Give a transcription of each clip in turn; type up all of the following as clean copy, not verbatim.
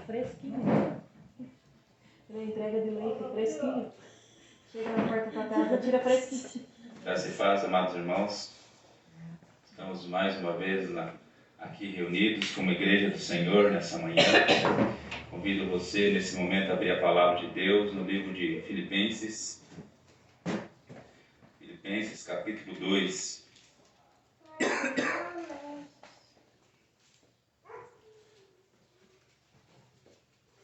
fresquinho. Ele entrega de leite fresquinho. Chega na porta da casa, tira fresquinho. Graça e paz, amados irmãos. Estamos mais uma vez aqui reunidos como Igreja do Senhor nessa manhã. Convido você nesse momento a abrir a palavra de Deus no livro de Filipenses. Filipenses capítulo 2.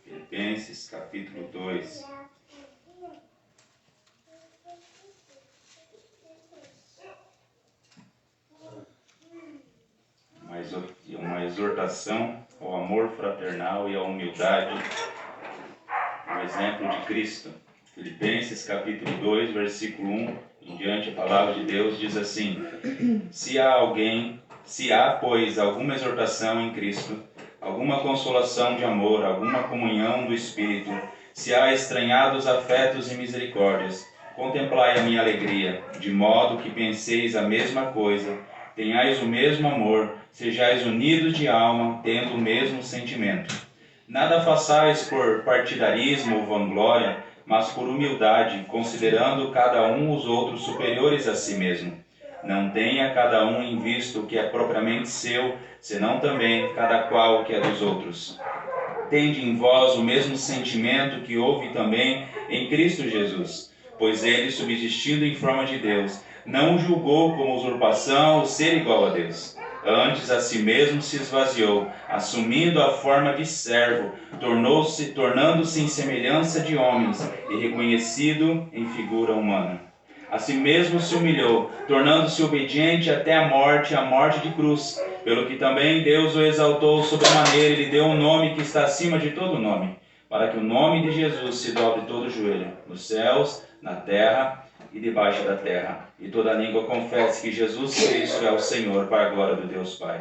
Filipenses capítulo 2. Uma exortação ao amor fraternal e à humildade, o exemplo de Cristo. Filipenses capítulo 2, versículo 1 em diante, a palavra de Deus diz assim: Se há, pois, alguma exortação em Cristo, alguma consolação de amor, alguma comunhão do Espírito, se há estranhados afetos e misericórdias, contemplai a minha alegria, de modo que penseis a mesma coisa, tenhais o mesmo amor, sejais unidos de alma, tendo o mesmo sentimento. Nada façais por partidarismo ou vanglória, mas por humildade, considerando cada um os outros superiores a si mesmo. Não tenha cada um em vista o que é propriamente seu, senão também cada qual o que é dos outros. Tende em vós o mesmo sentimento que houve também em Cristo Jesus, pois ele, subsistindo em forma de Deus, não julgou como usurpação o ser igual a Deus. Antes a si mesmo se esvaziou, assumindo a forma de servo, tornando-se em semelhança de homens e reconhecido em figura humana. A si mesmo se humilhou, tornando-se obediente até a morte de cruz, pelo que também Deus o exaltou sobremaneira e lhe deu um nome que está acima de todo nome, para que o nome de Jesus se dobre todo o joelho, nos céus, na terra e debaixo da terra, e toda língua confesse que Jesus Cristo é o Senhor, para a glória do Deus Pai.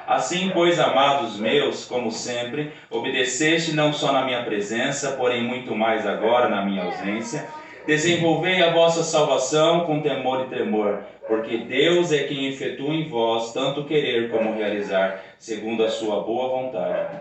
Assim, pois, amados meus, como sempre, obedeceste não só na minha presença, porém muito mais agora na minha ausência. Desenvolvei a vossa salvação com temor e tremor, porque Deus é quem efetua em vós tanto querer como realizar, segundo a sua boa vontade.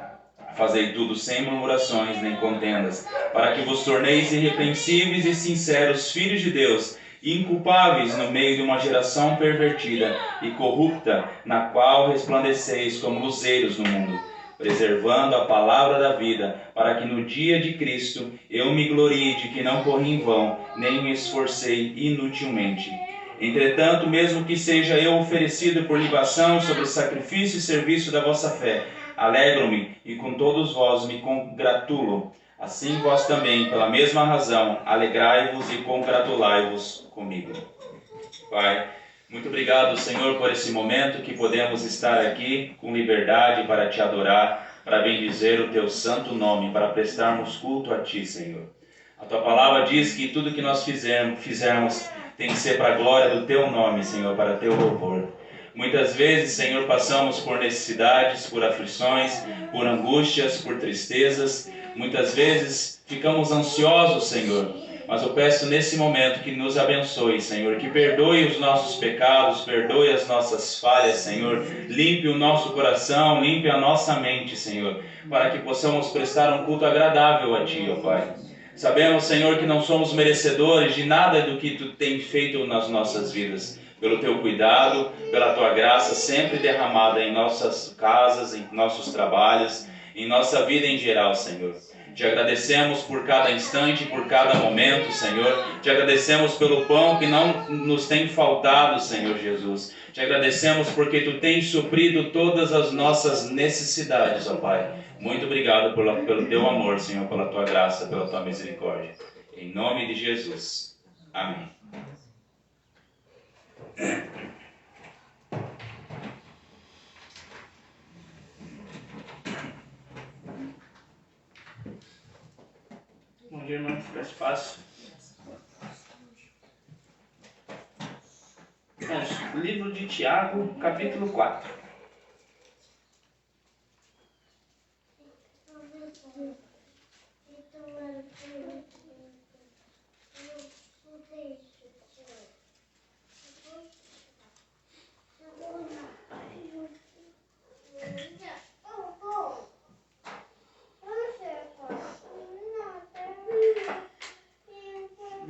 Fazei tudo sem murmurações nem contendas, para que vos torneis irrepreensíveis e sinceros filhos de Deus, inculpáveis no meio de uma geração pervertida e corrupta, na qual resplandeceis como luzeiros no mundo, preservando a palavra da vida, para que no dia de Cristo eu me glorie de que não corri em vão, nem me esforcei inutilmente. Entretanto, mesmo que seja eu oferecido por libação sobre sacrifício e serviço da vossa fé, alegro-me e com todos vós me congratulo. Assim vós também, pela mesma razão, alegrai-vos e congratulai-vos comigo. Pai, muito obrigado, Senhor, por esse momento que podemos estar aqui com liberdade para te adorar, para bendizer o teu santo nome, para prestarmos culto a ti, Senhor. A tua palavra diz que tudo que nós fizermos tem que ser para a glória do teu nome, Senhor, para teu louvor. Muitas vezes, Senhor, passamos por necessidades, por aflições, por angústias, por tristezas. Muitas vezes ficamos ansiosos, Senhor. Mas eu peço nesse momento que nos abençoe, Senhor, que perdoe os nossos pecados, perdoe as nossas falhas, Senhor. Limpe o nosso coração, limpe a nossa mente, Senhor, para que possamos prestar um culto agradável a Ti, ó Pai. Sabemos, Senhor, que não somos merecedores de nada do que Tu tem feito nas nossas vidas. Pelo Teu cuidado, pela Tua graça sempre derramada em nossas casas, em nossos trabalhos, em nossa vida em geral, Senhor. Te agradecemos por cada instante, por cada momento, Senhor. Te agradecemos pelo pão que não nos tem faltado, Senhor Jesus. Te agradecemos porque Tu tens suprido todas as nossas necessidades, ó Pai. Muito obrigado pelo Teu amor, Senhor, pela Tua graça, pela Tua misericórdia. Em nome de Jesus. Amém. Bom dia, irmão. Fica fácil. Irmãos, livro de Tiago, capítulo 4.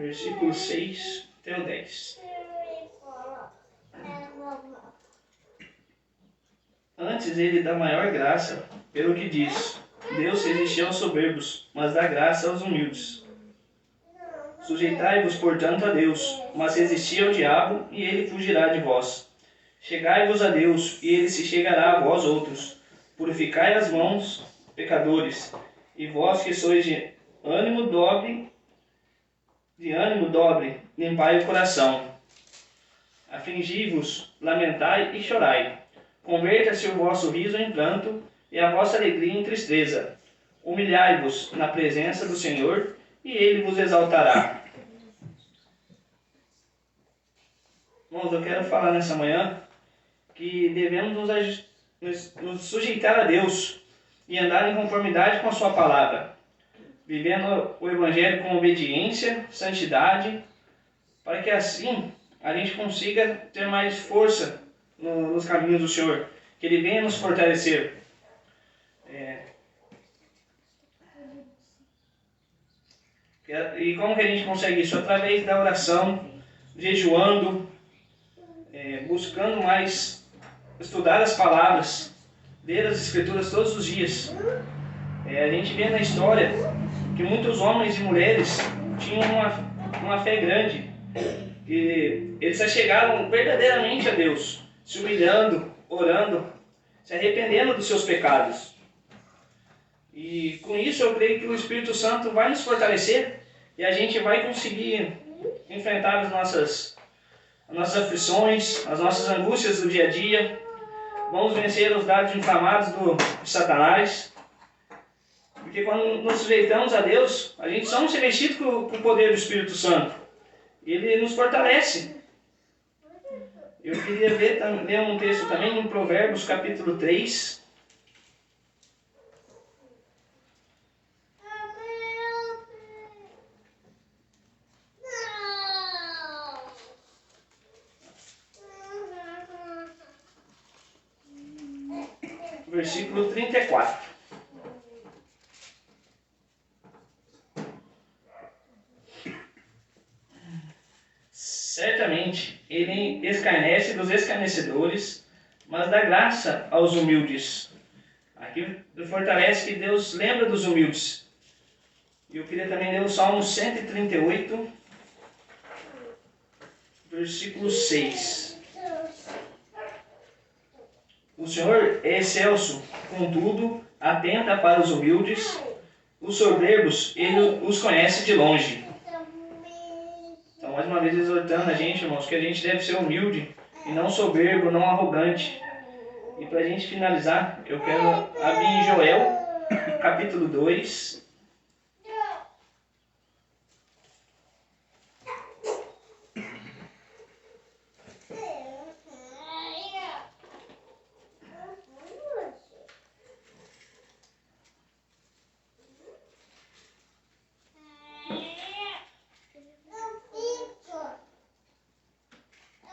versículo 6 até o 10. Antes ele dá maior graça, pelo que diz: Deus resiste aos soberbos, mas dá graça aos humildes. Sujeitai-vos, portanto, a Deus, mas resisti ao diabo, e ele fugirá de vós. Chegai-vos a Deus, e ele se chegará a vós outros. Purificai as mãos, pecadores, e vós que sois de ânimo dobre, limpai o coração. Afligi-vos, lamentai e chorai. Converta-se o vosso riso em pranto, e a vossa alegria em tristeza. Humilhai-vos na presença do Senhor, e ele vos exaltará. Irmãos, eu quero falar nessa manhã que devemos nos sujeitar a Deus e andar em conformidade com a sua palavra, vivendo o Evangelho com obediência, santidade, para que assim a gente consiga ter mais força nos caminhos do Senhor, que Ele venha nos fortalecer. E como que a gente consegue isso? Através da oração, jejuando, buscando mais estudar as palavras, ler as Escrituras todos os dias. A gente vê na história que muitos homens e mulheres tinham uma fé grande, e eles se chegaram verdadeiramente a Deus, se humilhando, orando, se arrependendo dos seus pecados. E com isso eu creio que o Espírito Santo vai nos fortalecer e a gente vai conseguir enfrentar as nossas aflições, as nossas angústias do dia a dia. Vamos vencer os dardos inflamados de Satanás. Porque quando nos sujeitamos a Deus, a gente somos revestidos com o poder do Espírito Santo. Ele nos fortalece. Eu queria ler um texto também em Provérbios capítulo 3. Versículo 34. Certamente ele escarnece dos escarnecedores, mas dá graça aos humildes. Aqui fortalece que Deus lembra dos humildes. E eu queria também ler o Salmo 138, versículo 6. O Senhor é excelso, contudo, atenta para os humildes. Os soberbos, ele os conhece de longe. Então, mais uma vez, exortando a gente, irmãos, que a gente deve ser humilde e não soberbo, não arrogante. E para a gente finalizar, eu quero abrir em Joel, capítulo 2.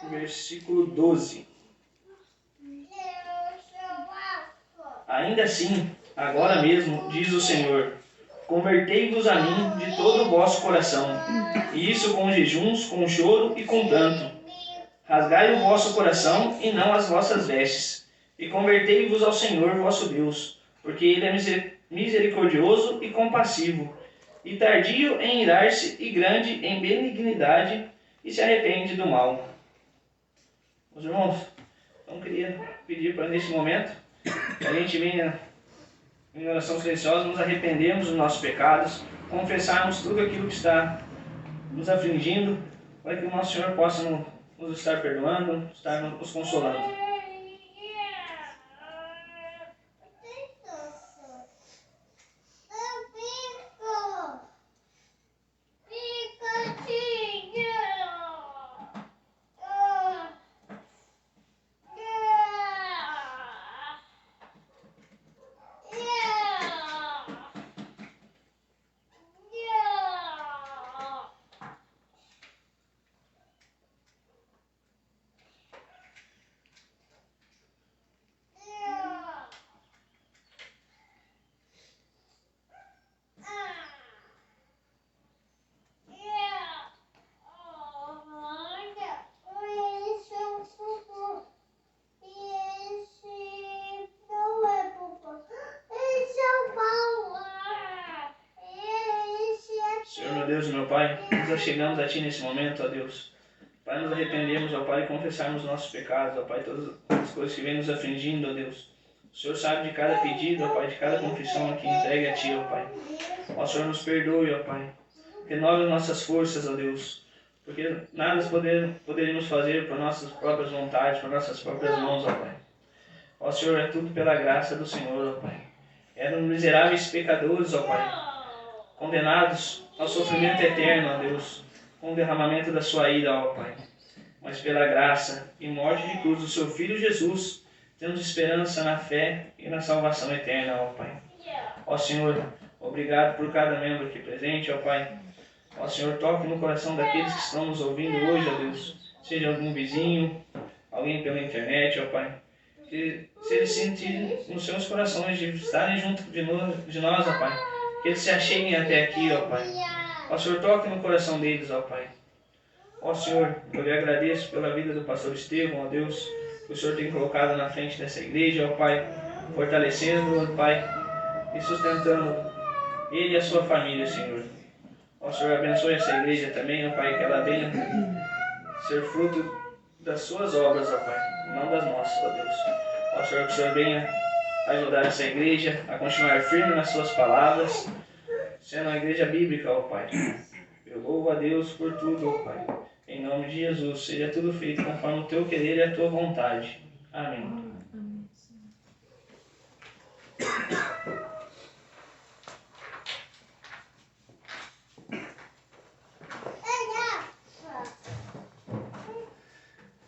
Versículo 12. Ainda assim, agora mesmo, diz o Senhor, convertei-vos a mim de todo o vosso coração, e isso com jejuns, com choro e com pranto. Rasgai o vosso coração e não as vossas vestes, e convertei-vos ao Senhor vosso Deus, porque Ele é misericordioso e compassivo, e tardio em irar-se e grande em benignidade, e se arrepende do mal. Meus irmãos, então queria pedir para nesse momento a gente venha em oração silenciosa, nos arrependermos dos nossos pecados, confessarmos tudo aquilo que está nos afligindo, para que o nosso Senhor possa nos estar perdoando, estar nos consolando. hoje, meu Pai, nos achegamos a Ti nesse momento, ó Deus. Pai, nos arrependemos, ó Pai, e confessarmos nossos pecados, ó Pai, todas as coisas que vêm nos afligindo, ó Deus. O Senhor sabe de cada pedido, ó Pai, de cada confissão aqui entregue a Ti, ó Pai. Ó Senhor, nos perdoe, ó Pai. Renove as nossas forças, ó Deus. Porque nada poderíamos fazer por nossas próprias vontades, por nossas próprias mãos, ó Pai. Ó Senhor, é tudo pela graça do Senhor, ó Pai. Éramos miseráveis pecadores, ó Pai, condenados ao sofrimento eterno, ó Deus, com o derramamento da sua ira, ó Pai. Mas pela graça e morte de cruz do seu Filho Jesus, temos esperança na fé e na salvação eterna, ó Pai. Ó Senhor, obrigado por cada membro aqui presente, ó Pai. Ó Senhor, toque no coração daqueles que estão nos ouvindo hoje, ó Deus. Seja algum vizinho, alguém pela internet, ó Pai. Que se eles sentirem nos seus corações de estarem junto de nós, ó Pai. Que eles se acheguem até aqui, ó Pai. Ó Senhor, toque no coração deles, ó Pai. Ó Senhor, eu lhe agradeço pela vida do pastor Estevão, ó Deus, que o Senhor tem colocado na frente dessa igreja, ó Pai, fortalecendo, ó Pai, e sustentando ele e a sua família, Senhor. Ó Senhor, abençoe essa igreja também, ó Pai, que ela venha ser fruto das suas obras, ó Pai, não das nossas, ó Deus. Ó Senhor, que o Senhor venha ajudar essa igreja a continuar firme nas suas palavras, sendo uma igreja bíblica, ó Pai. Eu louvo a Deus por tudo, ó Pai. Em nome de Jesus, seja tudo feito conforme o teu querer e a tua vontade. Amém.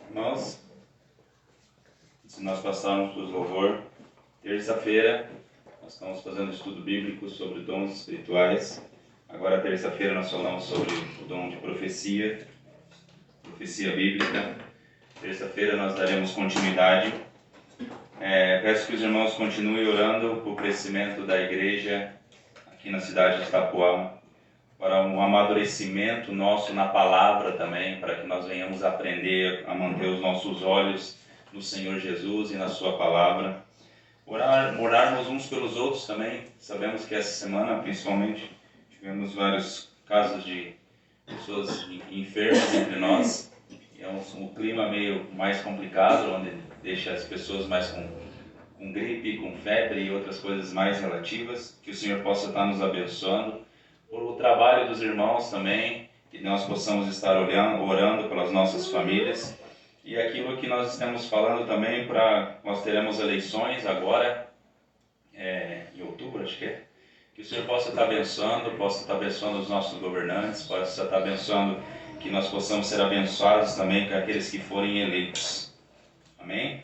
Irmãos, se nós passarmos para o louvor, terça-feira nós estamos fazendo estudo bíblico sobre dons espirituais. Agora, terça-feira, nós falamos sobre o dom de profecia bíblica. Terça-feira nós daremos continuidade. Peço que os irmãos continuem orando por crescimento da igreja aqui na cidade de Itapuã, para um amadurecimento nosso na palavra também, para que nós venhamos aprender a manter os nossos olhos no Senhor Jesus e na sua palavra. Orarmos uns pelos outros também. Sabemos que essa semana, principalmente, tivemos vários casos de pessoas enfermas entre nós. É um clima meio mais complicado, onde deixa as pessoas mais com gripe, com febre e outras coisas mais relativas. Que o Senhor possa estar nos abençoando. Por o trabalho dos irmãos também, que nós possamos estar orando pelas nossas famílias. E aquilo que nós estamos falando também, nós teremos eleições agora, em outubro, acho que é. Que o Senhor possa estar abençoando os nossos governantes, possa estar abençoando, que nós possamos ser abençoados também com aqueles que forem eleitos. Amém?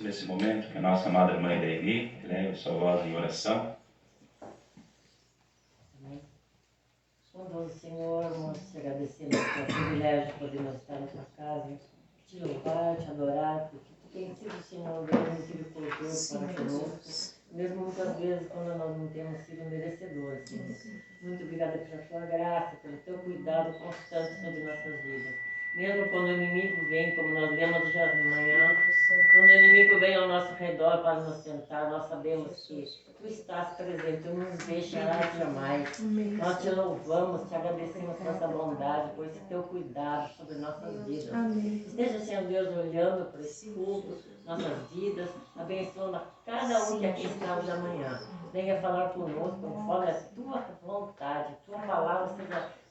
peço nesse momento que a nossa amada Mãe Leili leve sua voz em oração. Bondoso Senhor, nós te agradecemos pelo privilégio de podermos estar na tua casa, te louvar, te adorar, porque tu tens sido, Senhor, Deus misericordioso para conosco, mesmo muitas vezes quando nós não temos sido merecedores, Senhor. Muito obrigada pela tua graça, pelo teu cuidado constante sobre nossas vidas. Mesmo quando o inimigo vem, como nós lemos já de manhã, quando o inimigo vem ao nosso redor para nos tentar, nós sabemos que tu estás presente, tu não nos deixarás jamais. Nós te louvamos, te agradecemos por essa bondade, por esse teu cuidado sobre nossas vidas. Esteja, Senhor Deus, olhando para esse culto, nossas vidas, abençoando a cada um que aqui está hoje amanhã. Venha falar conosco conforme a tua vontade, tua palavra seja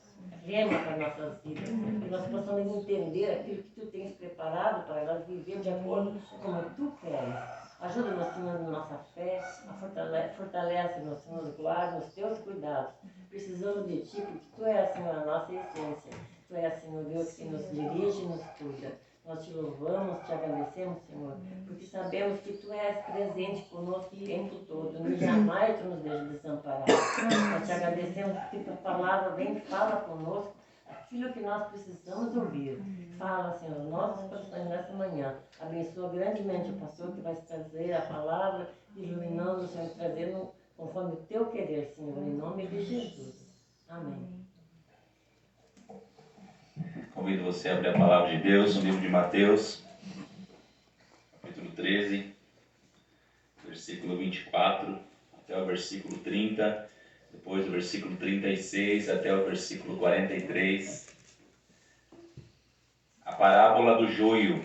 rema para nossas vidas, que nós possamos entender aquilo que tu tens preparado para nós viver de acordo com como tu queres. Ajuda-nos, Senhor, na nossa fé, fortalece-nos, Senhor, guarda nos teus cuidados. Precisamos de ti, porque tu és, Senhor, a nossa essência. Tu és, Senhor Deus, que nos dirige e nos cuida. Nós te louvamos, te agradecemos, Senhor, porque sabemos que tu és presente conosco o tempo todo, e jamais tu nos deixa desamparar. Nós te agradecemos porque tua palavra vem e fala conosco aquilo que nós precisamos ouvir. Fala, Senhor, nossos corações nessa manhã. Abençoa grandemente o pastor que vai trazer a palavra, iluminando, Senhor, trazendo conforme o teu querer, Senhor, em nome de Jesus. Amém. Convido você a abrir a palavra de Deus no livro de Mateus, capítulo 13, versículo 24 até o versículo 30, depois do versículo 36 até o versículo 43. A parábola do joio.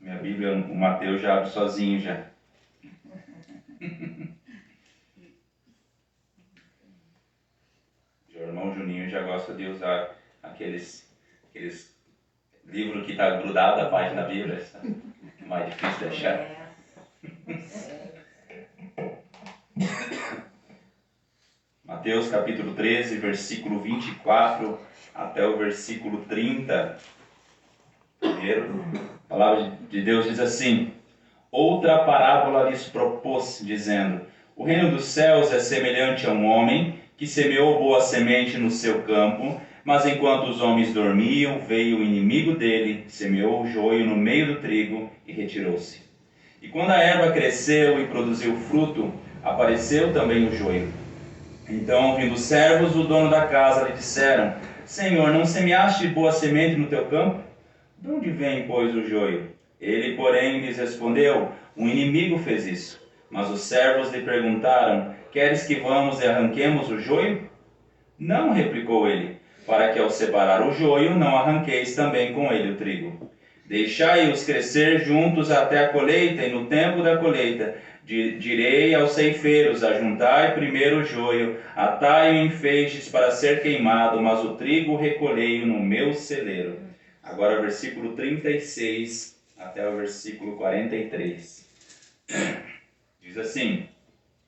Minha Bíblia, o Mateus já abre sozinho já. O irmão Juninho já gosta de usar aqueles livros que está grudado à página da Bíblia, é mais difícil de achar. Mateus capítulo 13, versículo 24 até o versículo 30. Primeiro, a palavra de Deus diz assim: outra parábola lhes propôs, dizendo: o reino dos céus é semelhante a um homem que semeou boa semente no seu campo, mas enquanto os homens dormiam, veio o inimigo dele, semeou o joio no meio do trigo e retirou-se. E quando a erva cresceu e produziu fruto, apareceu também o joio. Então, vindo os servos, o dono da casa lhe disseram: Senhor, não semeaste boa semente no teu campo? De onde vem, pois, o joio? Ele, porém, lhes respondeu: um inimigo fez isso. Mas os servos lhe perguntaram: queres que vamos e arranquemos o joio? Não, replicou ele, para que ao separar o joio não arranqueis também com ele o trigo. Deixai-os crescer juntos até a colheita, e no tempo da colheita direi aos ceifeiros: ajuntai primeiro o joio, atai-o em feixes para ser queimado, mas o trigo recolhei-o no meu celeiro. Agora versículo 36 até o versículo 43. Diz assim: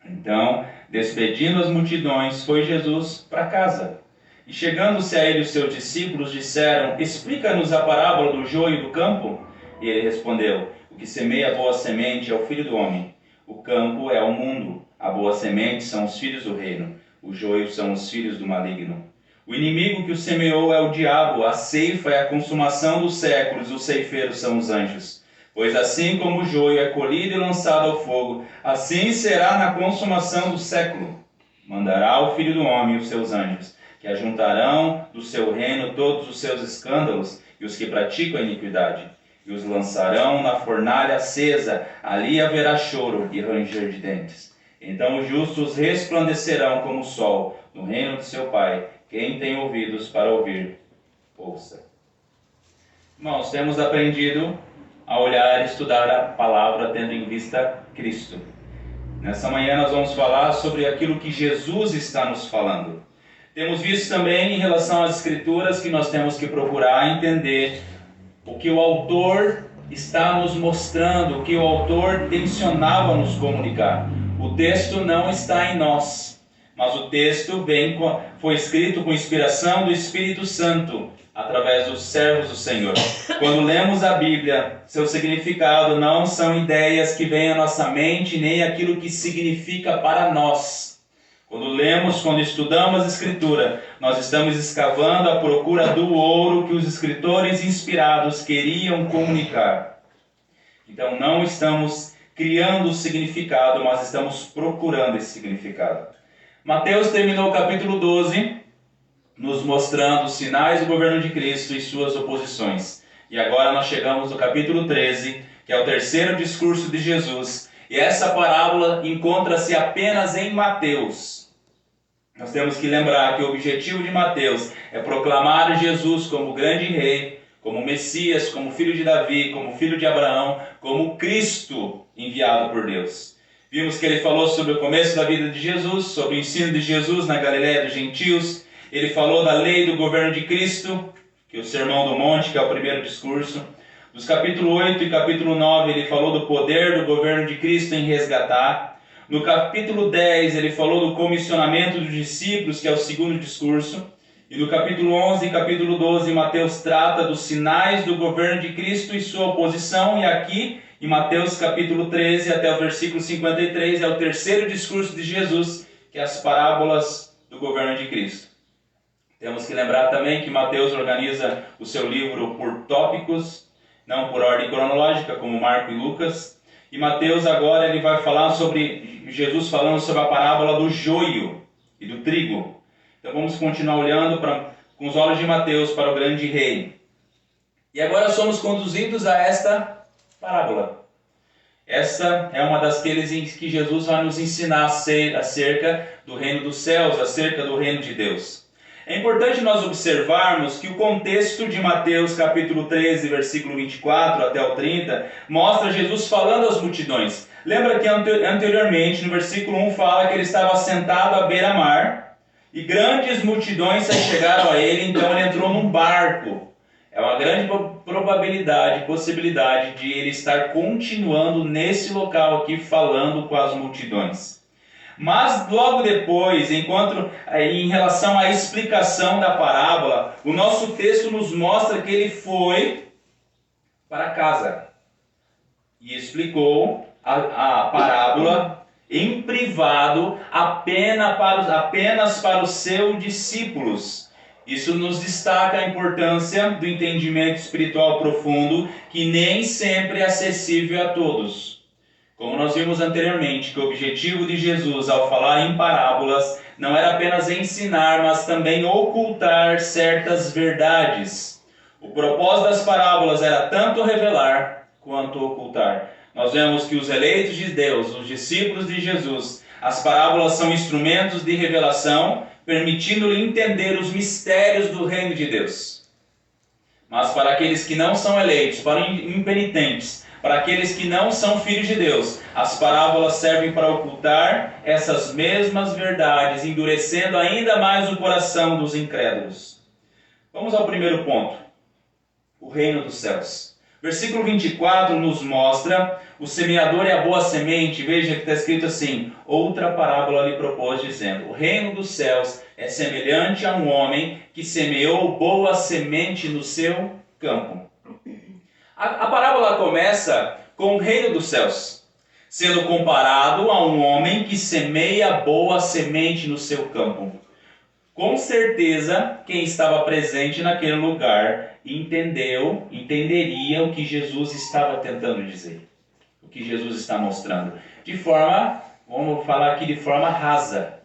então, despedindo as multidões, foi Jesus para casa. E chegando-se a ele os seus discípulos, disseram: explica-nos a parábola do joio do campo. E ele respondeu: o que semeia a boa semente é o Filho do Homem. O campo é o mundo, a boa semente são os filhos do reino, o joio são os filhos do maligno. O inimigo que o semeou é o diabo, a ceifa é a consumação dos séculos, os ceifeiros são os anjos. Pois assim como o joio é colhido e lançado ao fogo, assim será na consumação do século. Mandará o Filho do Homem e os seus anjos, que ajuntarão do seu reino todos os seus escândalos e os que praticam a iniquidade, e os lançarão na fornalha acesa, ali haverá choro e ranger de dentes. Então os justos resplandecerão como o sol no reino de seu Pai. Quem tem ouvidos para ouvir, ouça. Irmãos, temos aprendido a olhar e estudar a palavra tendo em vista Cristo. Nessa manhã nós vamos falar sobre aquilo que Jesus está nos falando. Temos visto também em relação às Escrituras que nós temos que procurar entender o que o autor está nos mostrando, o que o autor tensionava nos comunicar. O texto não está em nós, mas o texto foi escrito com inspiração do Espírito Santo através dos servos do Senhor. Quando lemos a Bíblia, seu significado não são ideias que vêm à nossa mente, nem aquilo que significa para nós. Quando estudamos a Escritura, nós estamos escavando à procura do ouro que os escritores inspirados queriam comunicar. Então não estamos criando o significado, mas estamos procurando esse significado. Mateus terminou o capítulo 12, nos mostrando os sinais do governo de Cristo e suas oposições. E agora nós chegamos no capítulo 13, que é o terceiro discurso de Jesus. E essa parábola encontra-se apenas em Mateus. Nós temos que lembrar que o objetivo de Mateus é proclamar Jesus como grande rei, como Messias, como filho de Davi, como filho de Abraão, como Cristo enviado por Deus. Vimos que ele falou sobre o começo da vida de Jesus, sobre o ensino de Jesus na Galileia dos gentios. Ele falou da lei do governo de Cristo, que é o Sermão do Monte, que é o primeiro discurso. Dos capítulo 8 e capítulo 9, ele falou do poder do governo de Cristo em resgatar. No capítulo 10, ele falou do comissionamento dos discípulos, que é o segundo discurso. E no capítulo 11 e capítulo 12, Mateus trata dos sinais do governo de Cristo e sua oposição. E aqui, em Mateus capítulo 13 até o versículo 53, é o terceiro discurso de Jesus, que é as parábolas do governo de Cristo. Temos que lembrar também que Mateus organiza o seu livro por tópicos, não por ordem cronológica, como Marco e Lucas. E Mateus agora ele vai falar sobre Jesus falando sobre a parábola do joio e do trigo. Então vamos continuar olhando com os olhos de Mateus para o grande rei. E agora somos conduzidos a esta parábola. Esta é uma daqueles em que Jesus vai nos ensinar acerca do reino dos céus, acerca do reino de Deus. É importante nós observarmos que o contexto de Mateus capítulo 13, versículo 24 até o 30, mostra Jesus falando às multidões. Lembra que anteriormente, no versículo 1, fala que ele estava sentado à beira-mar e grandes multidões se chegaram a ele, então ele entrou num barco. É uma grande possibilidade de ele estar continuando nesse local aqui falando com as multidões. Mas logo depois, em relação à explicação da parábola, o nosso texto nos mostra que ele foi para casa e explicou a parábola em privado apenas para os seus discípulos. Isso nos destaca a importância do entendimento espiritual profundo, que nem sempre é acessível a todos. Como nós vimos anteriormente, que o objetivo de Jesus ao falar em parábolas não era apenas ensinar, mas também ocultar certas verdades. O propósito das parábolas era tanto revelar quanto ocultar. Nós vemos que os eleitos de Deus, os discípulos de Jesus, as parábolas são instrumentos de revelação, permitindo-lhe entender os mistérios do reino de Deus. Mas para aqueles que não são eleitos, para impenitentes, para aqueles que não são filhos de Deus, as parábolas servem para ocultar essas mesmas verdades, endurecendo ainda mais o coração dos incrédulos. Vamos ao primeiro ponto, o reino dos céus. Versículo 24 nos mostra o semeador e a boa semente. Veja que está escrito assim: outra parábola lhe propôs, dizendo: o reino dos céus é semelhante a um homem que semeou boa semente no seu campo. A parábola começa com o reino dos céus, sendo comparado a um homem que semeia boa semente no seu campo. Com certeza, quem estava presente naquele lugar entenderia o que Jesus estava tentando dizer, o que Jesus está mostrando. Vamos falar aqui de forma rasa.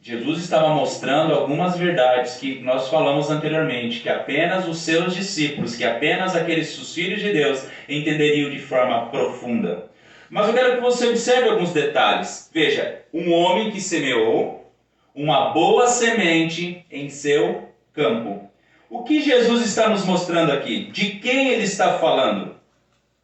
Jesus estava mostrando algumas verdades que nós falamos anteriormente, que apenas os seus discípulos, que apenas aqueles filhos de Deus entenderiam de forma profunda. Mas eu quero que você observe alguns detalhes. Veja, um homem que semeou uma boa semente em seu campo. O que Jesus está nos mostrando aqui? De quem ele está falando?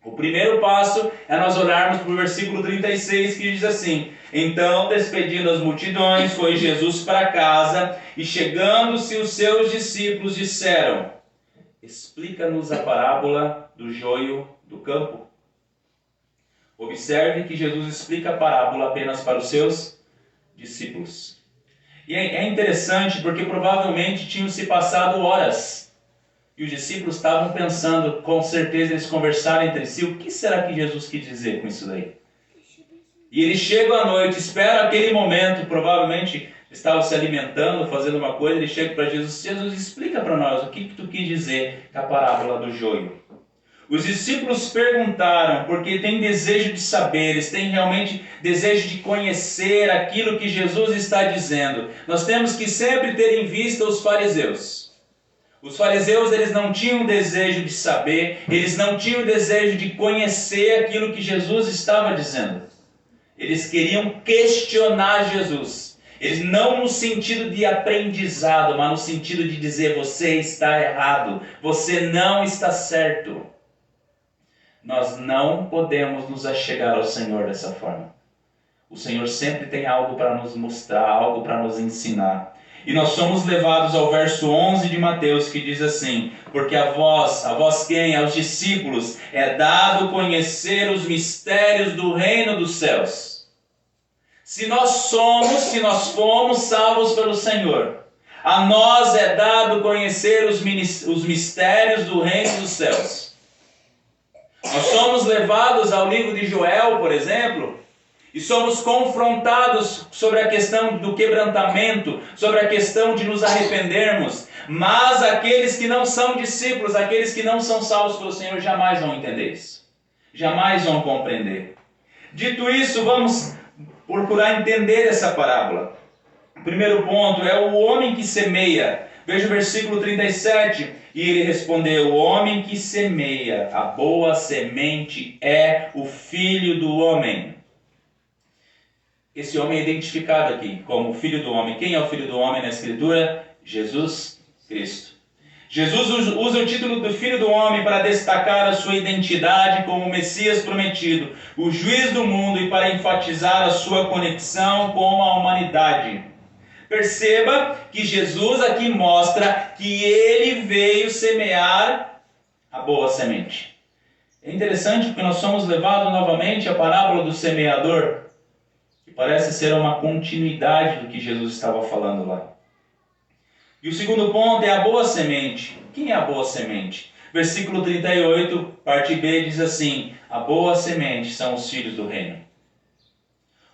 O primeiro passo é nós olharmos para o versículo 36, que diz assim: então, despedindo as multidões, foi Jesus para casa, e chegando-se os seus discípulos disseram: explica-nos a parábola do joio do campo. Observe que Jesus explica a parábola apenas para os seus discípulos. E é interessante porque provavelmente tinham se passado horas E os discípulos estavam pensando, com certeza eles conversaram entre si, o que será que Jesus quis dizer com isso daí? E eles chegam à noite, esperam aquele momento, provavelmente estavam se alimentando, fazendo uma coisa, eles chegam para Jesus, Jesus, explica para nós o que tu quis dizer com a parábola do joio. Os discípulos perguntaram porque têm desejo de saber, eles têm realmente desejo de conhecer aquilo que Jesus está dizendo. Nós temos que sempre ter em vista os fariseus. Os fariseus, eles não tinham desejo de saber, eles não tinham desejo de conhecer aquilo que Jesus estava dizendo. Eles queriam questionar Jesus. Eles não no sentido de aprendizado, mas no sentido de dizer, você está errado, você não está certo. Nós não podemos nos achegar ao Senhor dessa forma. O Senhor sempre tem algo para nos mostrar, algo para nos ensinar. E nós somos levados ao verso 11 de Mateus, que diz assim, porque a vós quem? Aos discípulos, é dado conhecer os mistérios do reino dos céus. Se nós fomos salvos pelo Senhor, a nós é dado conhecer os mistérios do reino dos céus. Nós somos levados ao livro de Joel, por exemplo, e somos confrontados sobre a questão do quebrantamento, sobre a questão de nos arrependermos. Mas aqueles que não são discípulos, aqueles que não são salvos pelo Senhor, jamais vão entender isso. Jamais vão compreender. Dito isso, vamos procurar entender essa parábola. O primeiro ponto é o homem que semeia. Veja o versículo 37. E ele respondeu, o homem que semeia a boa semente é o Filho do homem. Esse homem é identificado aqui como o Filho do homem. Quem é o Filho do homem na Escritura? Jesus Cristo. Jesus usa o título do Filho do homem para destacar a sua identidade como o Messias prometido, o juiz do mundo, e para enfatizar a sua conexão com a humanidade. Perceba que Jesus aqui mostra que ele veio semear a boa semente. É interessante porque nós somos levados novamente à parábola do semeador, que parece ser uma continuidade do que Jesus estava falando lá. E o segundo ponto é a boa semente. Quem é a boa semente? Versículo 38, parte B, diz assim, a boa semente são os filhos do reino.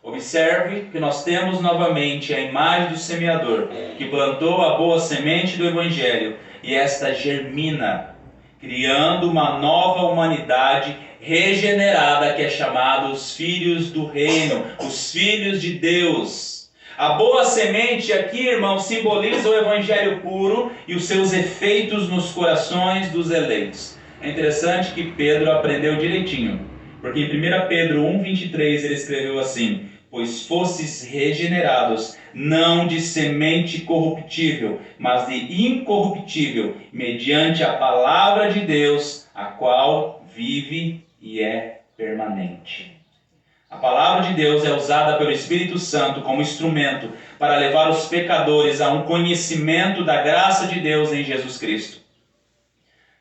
Observe que nós temos novamente a imagem do semeador, que plantou a boa semente do Evangelho, e esta germina, criando uma nova humanidade regenerada, que é chamada os filhos do reino, os filhos de Deus. A boa semente aqui, irmão, simboliza o Evangelho puro e os seus efeitos nos corações dos eleitos. É interessante que Pedro aprendeu direitinho, porque em 1 Pedro 1,23 ele escreveu assim, pois fostes regenerados, não de semente corruptível, mas de incorruptível, mediante a palavra de Deus, a qual vive e é permanente. A palavra de Deus é usada pelo Espírito Santo como instrumento para levar os pecadores a um conhecimento da graça de Deus em Jesus Cristo.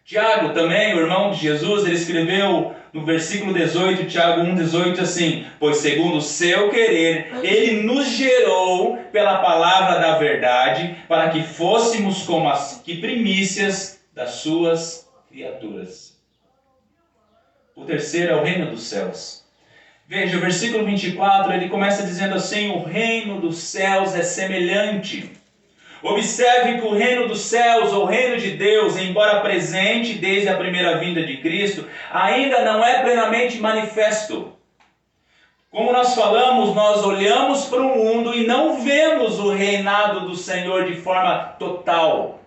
Tiago também, o irmão de Jesus, ele escreveu no versículo 18, Tiago 1,18 assim, pois segundo o seu querer, ele nos gerou pela palavra da verdade, para que fôssemos como as que primícias das suas criaturas. O terceiro é o reino dos céus. Veja, o versículo 24, ele começa dizendo assim, o reino dos céus é semelhante. Observe que o reino dos céus, ou o reino de Deus, embora presente desde a primeira vinda de Cristo, ainda não é plenamente manifesto. Como nós falamos, nós olhamos para o mundo e não vemos o reinado do Senhor de forma total.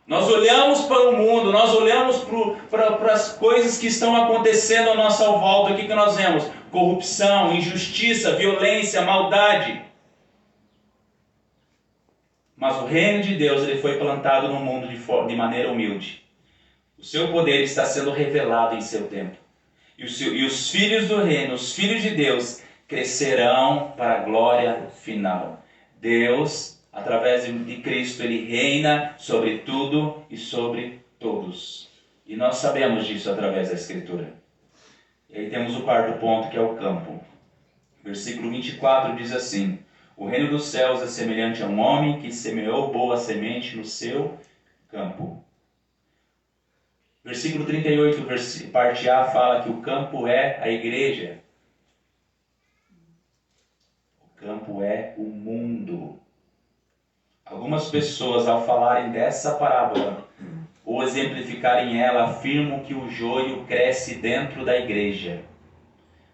Nós olhamos para o mundo, nós olhamos para as coisas que estão acontecendo à nossa volta. O que nós vemos? Corrupção, injustiça, violência, maldade. Mas o reino de Deus ele foi plantado no mundo de maneira humilde. O seu poder está sendo revelado em seu tempo. E os filhos do reino, os filhos de Deus, crescerão para a glória final. Deus, através de Cristo, ele reina sobre tudo e sobre todos. E nós sabemos disso através da Escritura. E aí temos o quarto ponto, que é o campo. Versículo 24 diz assim, o reino dos céus é semelhante a um homem que semeou boa semente no seu campo. Versículo 38, parte A, fala que o campo é a igreja. O campo é o mundo. Algumas pessoas, ao falarem dessa parábola, ou exemplificarem ela, afirmam que o joio cresce dentro da igreja.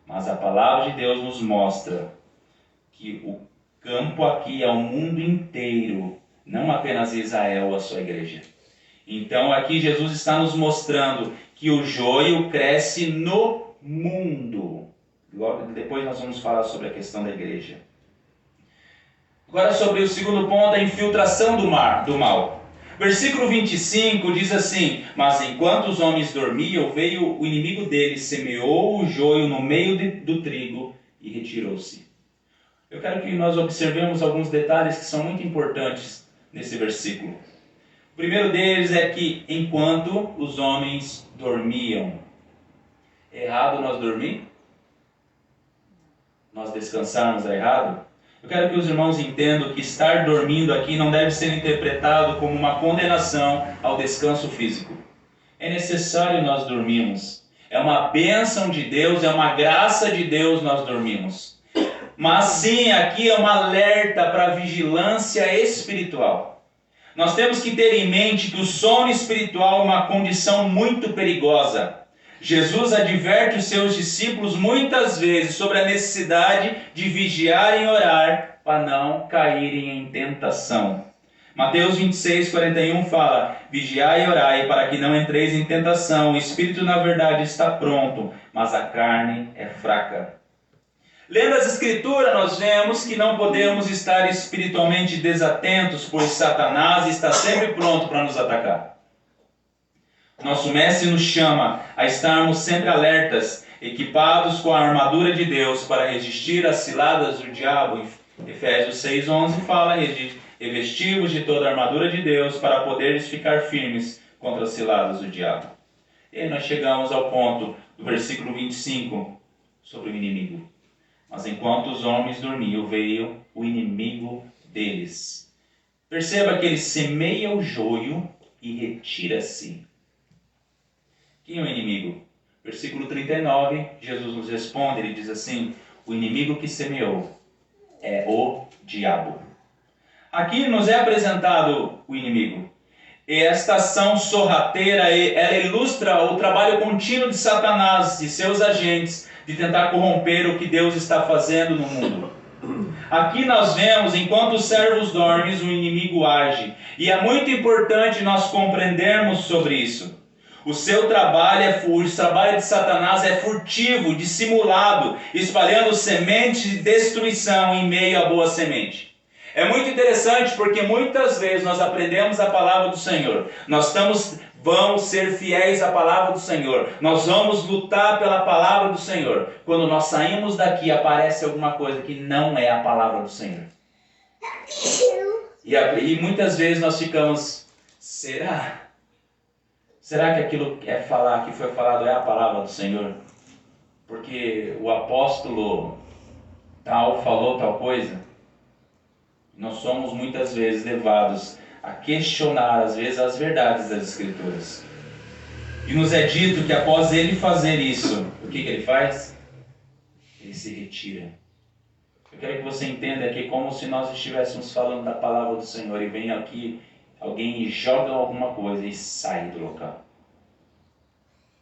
Mas a palavra de Deus nos mostra que o campo aqui é o mundo inteiro, não apenas Israel, a sua igreja. Então aqui Jesus está nos mostrando que o joio cresce no mundo. Logo depois nós vamos falar sobre a questão da igreja. Agora sobre o segundo ponto, a infiltração do mal. Versículo 25 diz assim: mas enquanto os homens dormiam, veio o inimigo deles, semeou o joio no meio do trigo e retirou-se. Eu quero que nós observemos alguns detalhes que são muito importantes nesse versículo. O primeiro deles é que enquanto os homens dormiam. Errado nós dormir? Nós descansarmos é errado? Eu quero que os irmãos entendam que estar dormindo aqui não deve ser interpretado como uma condenação ao descanso físico. É necessário nós dormirmos. É uma bênção de Deus, é uma graça de Deus nós dormirmos. Mas sim, aqui é um alerta para a vigilância espiritual. Nós temos que ter em mente que o sono espiritual é uma condição muito perigosa. Jesus adverte os seus discípulos muitas vezes sobre a necessidade de vigiar e orar para não caírem em tentação. Mateus 26:41 fala: vigiai e orai para que não entreis em tentação. O espírito na verdade está pronto, mas a carne é fraca. Lendo as Escrituras, nós vemos que não podemos estar espiritualmente desatentos, pois Satanás está sempre pronto para nos atacar. Nosso mestre nos chama a estarmos sempre alertas, equipados com a armadura de Deus para resistir às ciladas do diabo. Efésios 6:11 fala: revesti-vos de toda a armadura de Deus para poderes ficar firmes contra as ciladas do diabo. E aí nós chegamos ao ponto do versículo 25 sobre o inimigo. Mas enquanto os homens dormiam, veio o inimigo deles. Perceba que ele semeia o joio e retira-se. Quem é o inimigo? Versículo 39, Jesus nos responde, ele diz assim: o inimigo que semeou é o diabo. Aqui nos é apresentado o inimigo. E esta ação sorrateira, ela ilustra o trabalho contínuo de Satanás e seus agentes de tentar corromper o que Deus está fazendo no mundo. Aqui nós vemos, enquanto os servos dormem, o inimigo age. E é muito importante nós compreendermos sobre isso. O trabalho de Satanás é furtivo, dissimulado, espalhando sementes de destruição em meio à boa semente. É muito interessante porque muitas vezes nós aprendemos a palavra do Senhor. Vamos ser fiéis à palavra do Senhor. Nós vamos lutar pela palavra do Senhor. Quando nós saímos daqui, aparece alguma coisa que não é a palavra do Senhor. E muitas vezes nós ficamos: será? Será que aquilo que foi falado é a palavra do Senhor? Porque o apóstolo tal falou tal coisa. Nós somos muitas vezes levados a questionar, às vezes, as verdades das Escrituras. E nos é dito que após ele fazer isso, o que ele faz? Ele se retira. Eu quero que você entenda que é como se nós estivéssemos falando da palavra do Senhor e vem aqui alguém joga alguma coisa e sai do local.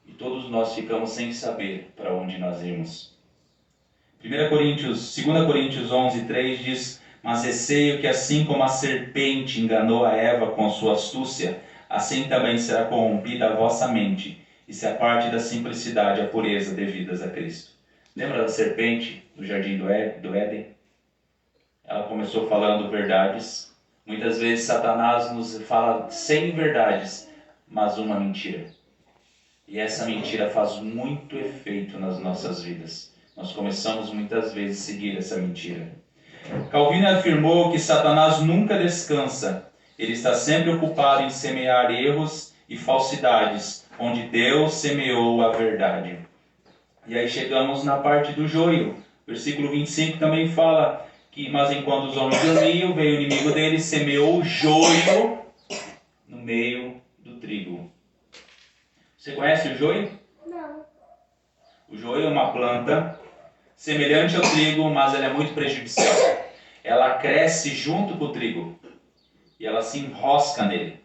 E todos nós ficamos sem saber para onde nós irmos. 2 Coríntios 11:3 diz: mas receio que assim como a serpente enganou a Eva com sua astúcia, assim também será corrompida a vossa mente, e se aparte da simplicidade e a pureza devidas a Cristo. Lembra da serpente no jardim do Éden? Ela começou falando verdades. Muitas vezes Satanás nos fala 100 verdades, mas uma mentira. E essa mentira faz muito efeito nas nossas vidas. Nós começamos muitas vezes a seguir essa mentira. Calvino afirmou que Satanás nunca descansa. Ele está sempre ocupado em semear erros e falsidades, onde Deus semeou a verdade. E aí chegamos na parte do joio. Versículo 25 também fala que, mas enquanto os homens dormiam, veio o inimigo deles, semeou o joio no meio do trigo. Você conhece o joio? Não. O joio é uma planta semelhante ao trigo, mas ela é muito prejudicial. Ela cresce junto com o trigo e ela se enrosca nele.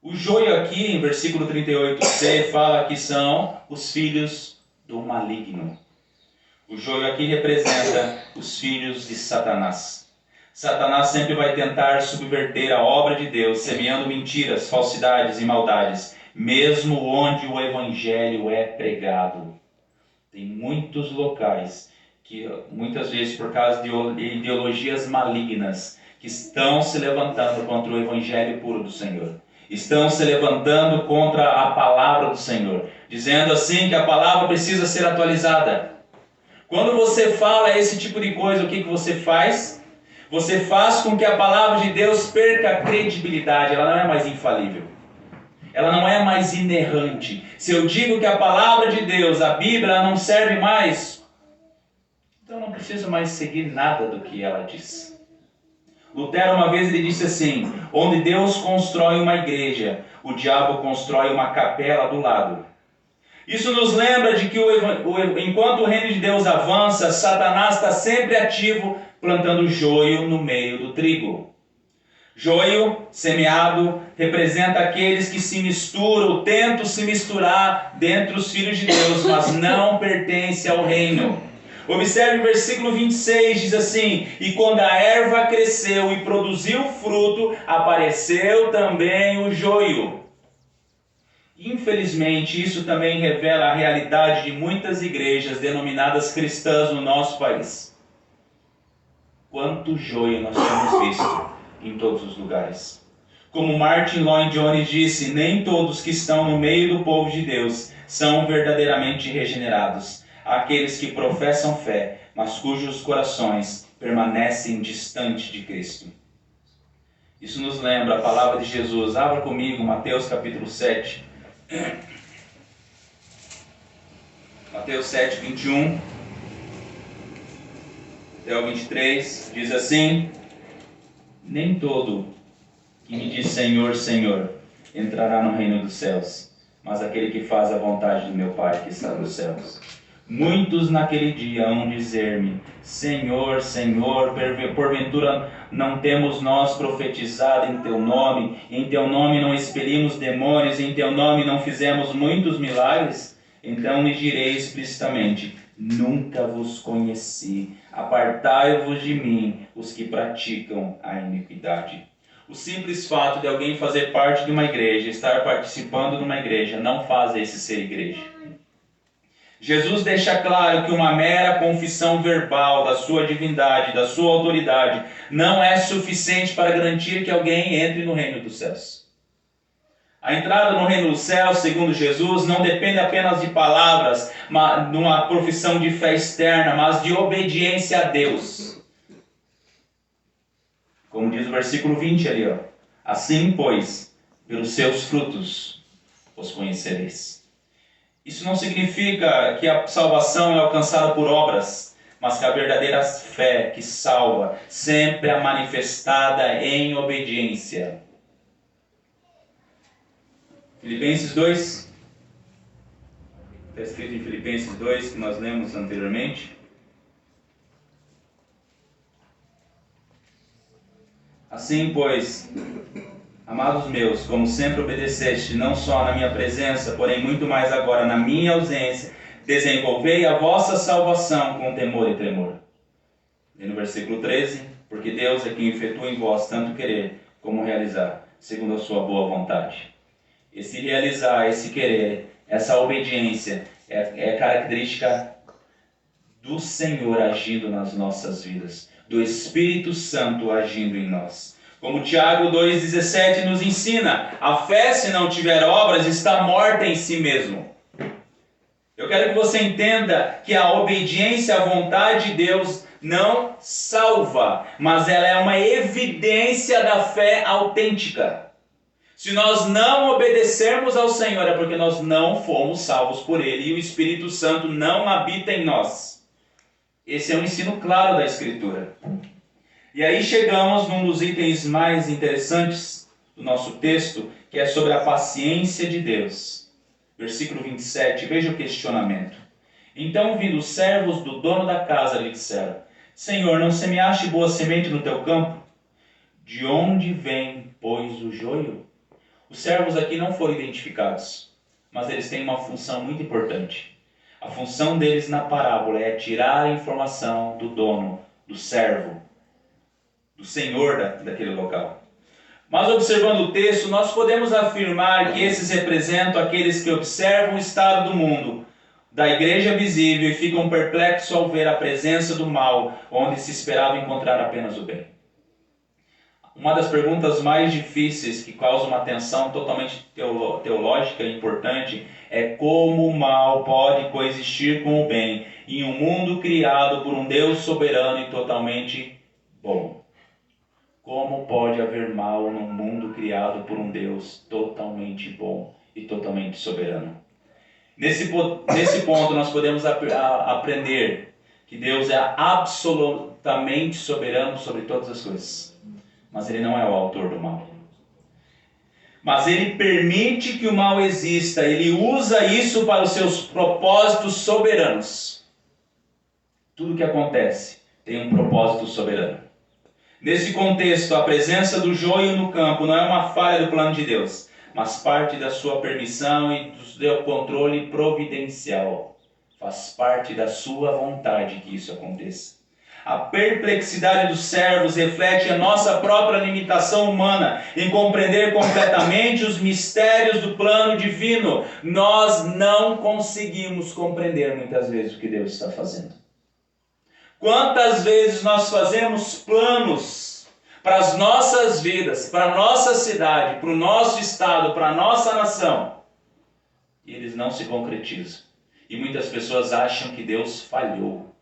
O joio aqui, em versículo 38c, fala que são os filhos do maligno. O joio aqui representa os filhos de Satanás. Satanás sempre vai tentar subverter a obra de Deus, semeando mentiras, falsidades e maldades, mesmo onde o evangelho é pregado. Tem muitos locais que, muitas vezes por causa de ideologias malignas, que estão se levantando contra o evangelho puro do Senhor. Estão se levantando contra a palavra do Senhor, dizendo assim que a palavra precisa ser atualizada. Quando você fala esse tipo de coisa, o que você faz? Você faz com que a palavra de Deus perca a credibilidade, ela não é mais infalível. Ela não é mais inerrante. Se eu digo que a palavra de Deus, a Bíblia, ela não serve mais, então eu não preciso mais seguir nada do que ela diz. Lutero uma vez ele disse assim: onde Deus constrói uma igreja, o diabo constrói uma capela do lado. Isso nos lembra de que enquanto o reino de Deus avança, Satanás está sempre ativo, plantando joio no meio do trigo. Joio, semeado, representa aqueles que se misturam, tentam se misturar dentre os filhos de Deus, mas não pertencem ao reino. Observe o versículo 26, diz assim: e quando a erva cresceu e produziu fruto, apareceu também o joio. Infelizmente, isso também revela a realidade de muitas igrejas denominadas cristãs no nosso país. Quanto joio nós temos visto em todos os lugares. Como Martin Lloyd-Jones disse, nem todos que estão no meio do povo de Deus são verdadeiramente regenerados. Aqueles que professam fé, mas cujos corações permanecem distantes de Cristo. Isso nos lembra a palavra de Jesus. Abra comigo Mateus capítulo 7. Mateus 7, 21 até o 23, diz assim: nem todo que me diz Senhor, Senhor, entrará no reino dos céus, mas aquele que faz a vontade do meu Pai que está nos céus. Muitos naquele dia hão dizer-me: Senhor, Senhor, porventura não temos nós profetizado em Teu nome? Em Teu nome não expelimos demônios? Em Teu nome não fizemos muitos milagres? Então lhe direi explicitamente: nunca vos conheci. Apartai-vos de mim, os que praticam a iniquidade. O simples fato de alguém fazer parte de uma igreja, estar participando de uma igreja, não faz esse ser igreja. Jesus deixa claro que uma mera confissão verbal da sua divindade, da sua autoridade, não é suficiente para garantir que alguém entre no reino dos céus. A entrada no reino dos céus, segundo Jesus, não depende apenas de palavras, numa profissão de fé externa, mas de obediência a Deus. Como diz o versículo 20 ali, ó. Assim, pois, pelos seus frutos os conhecereis. Isso não significa que a salvação é alcançada por obras, mas que a verdadeira fé que salva sempre é manifestada em obediência. Filipenses 2, está escrito em Filipenses 2, que nós lemos anteriormente. Assim, pois, amados meus, como sempre obedeceste, não só na minha presença, porém muito mais agora na minha ausência, desenvolvei a vossa salvação com temor e tremor. E no versículo 13, porque Deus é quem efetua em vós tanto querer como realizar, segundo a sua boa vontade. Esse realizar, esse querer, essa obediência é característica do Senhor agindo nas nossas vidas, do Espírito Santo agindo em nós. Como Tiago 2,17 nos ensina, a fé, se não tiver obras, está morta em si mesmo. Eu quero que você entenda que a obediência à vontade de Deus não salva, mas ela é uma evidência da fé autêntica. Se nós não obedecermos ao Senhor, é porque nós não fomos salvos por Ele e o Espírito Santo não habita em nós. Esse é um ensino claro da Escritura. E aí chegamos num dos itens mais interessantes do nosso texto, que é sobre a paciência de Deus. Versículo 27, veja o questionamento. Então, vindo os servos do dono da casa, lhe disseram: Senhor, não semeaste boa semente no teu campo? De onde vem, pois, o joio? Os servos aqui não foram identificados, mas eles têm uma função muito importante. A função deles na parábola é tirar a informação do dono, do servo, do senhor daquele local. Mas observando o texto, nós podemos afirmar que esses representam aqueles que observam o estado do mundo, da igreja visível, e ficam perplexos ao ver a presença do mal, onde se esperava encontrar apenas o bem. Uma das perguntas mais difíceis, que causa uma tensão totalmente teológica e importante, é como o mal pode coexistir com o bem em um mundo criado por um Deus soberano e totalmente bom. Como pode haver mal num mundo criado por um Deus totalmente bom e totalmente soberano? Nesse ponto nós podemos aprender que Deus é absolutamente soberano sobre todas as coisas. Mas Ele não é o autor do mal. Mas Ele permite que o mal exista. Ele usa isso para os seus propósitos soberanos. Tudo que acontece tem um propósito soberano. Nesse contexto, a presença do joio no campo não é uma falha do plano de Deus, mas parte da sua permissão e do seu controle providencial. Faz parte da sua vontade que isso aconteça. A perplexidade dos servos reflete a nossa própria limitação humana em compreender completamente os mistérios do plano divino. Nós não conseguimos compreender muitas vezes o que Deus está fazendo. Quantas vezes nós fazemos planos para as nossas vidas, para a nossa cidade, para o nosso estado, para a nossa nação, e eles não se concretizam. E muitas pessoas acham que Deus falhou.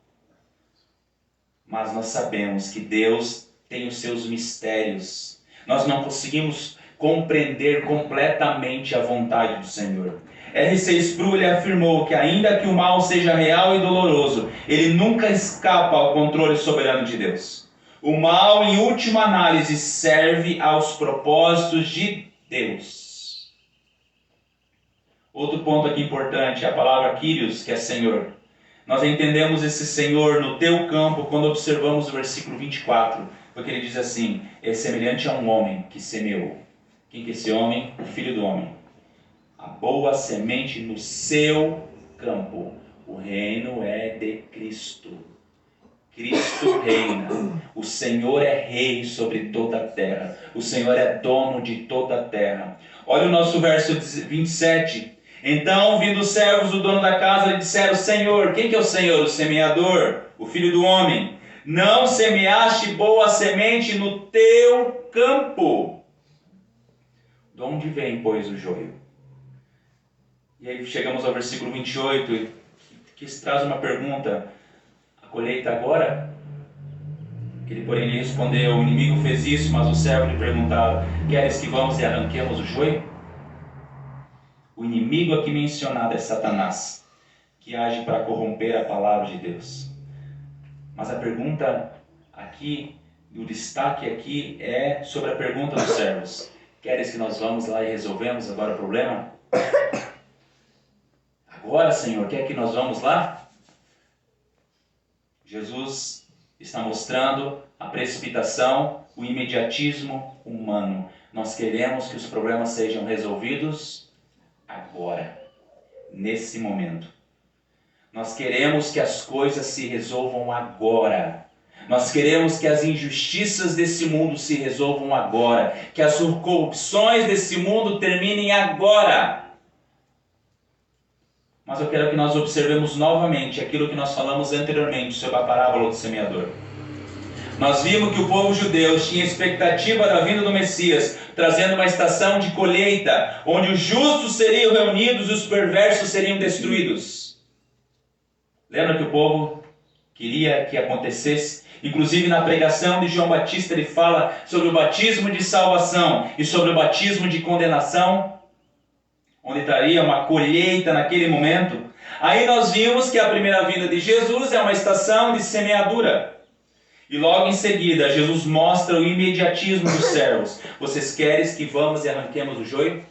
Mas nós sabemos que Deus tem os seus mistérios. Nós não conseguimos compreender completamente a vontade do Senhor. R.C. Sproul afirmou que ainda que o mal seja real e doloroso, ele nunca escapa ao controle soberano de Deus. O mal, em última análise, serve aos propósitos de Deus. Outro ponto aqui importante é a palavra Kyrios, que é Senhor. Nós entendemos esse Senhor no teu campo quando observamos o versículo 24, porque ele diz assim: é semelhante a um homem que semeou. Quem que é esse homem? O Filho do Homem. A boa semente no seu campo. O reino é de Cristo. Cristo reina. O Senhor é rei sobre toda a terra. O Senhor é dono de toda a terra. Olha o nosso verso 27. Então, vindo os servos do dono da casa, lhe disseram: Senhor, quem que é o Senhor? O semeador, o Filho do Homem. Não semeaste boa semente no teu campo? De onde vem, pois, o joio? E aí chegamos ao versículo 28, que traz uma pergunta: a colheita agora? Ele, porém, lhe respondeu: o inimigo fez isso, mas o servo lhe perguntava: queres que vamos e arranquemos o joio? O inimigo aqui mencionado é Satanás, que age para corromper a palavra de Deus. Mas a pergunta aqui, o destaque aqui é sobre a pergunta dos servos: queres que nós vamos lá e resolvemos agora o problema? Agora, Senhor, quer que nós vamos lá? Jesus está mostrando a precipitação, o imediatismo humano. Nós queremos que os problemas sejam resolvidos agora, nesse momento. Nós queremos que as coisas se resolvam agora. Nós queremos que as injustiças desse mundo se resolvam agora. Que as corrupções desse mundo terminem agora. Mas eu quero que nós observemos novamente aquilo que nós falamos anteriormente sobre a parábola do semeador. Nós vimos que o povo judeu tinha expectativa da vinda do Messias, trazendo uma estação de colheita, onde os justos seriam reunidos e os perversos seriam destruídos. Lembra que o povo queria que acontecesse? Inclusive na pregação de João Batista ele fala sobre o batismo de salvação e sobre o batismo de condenação, onde estaria uma colheita naquele momento. Aí nós vimos que a primeira vinda de Jesus é uma estação de semeadura. E logo em seguida, Jesus mostra o imediatismo dos servos. Vocês querem que vamos e arranquemos o joio?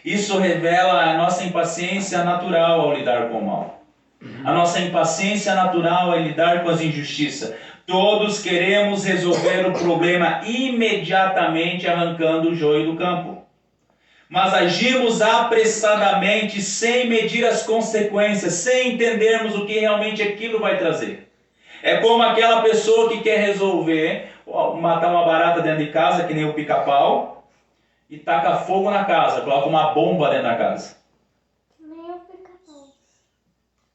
Isso revela a nossa impaciência natural ao lidar com o mal. A nossa impaciência natural em lidar com as injustiças. Todos queremos resolver o problema imediatamente arrancando o joio do campo. Mas agimos apressadamente, sem medir as consequências, sem entendermos o que realmente aquilo vai trazer. É como aquela pessoa que quer resolver matar uma barata dentro de casa, que nem o pica-pau, e taca fogo na casa, coloca uma bomba dentro da casa. Nem o pica-pau.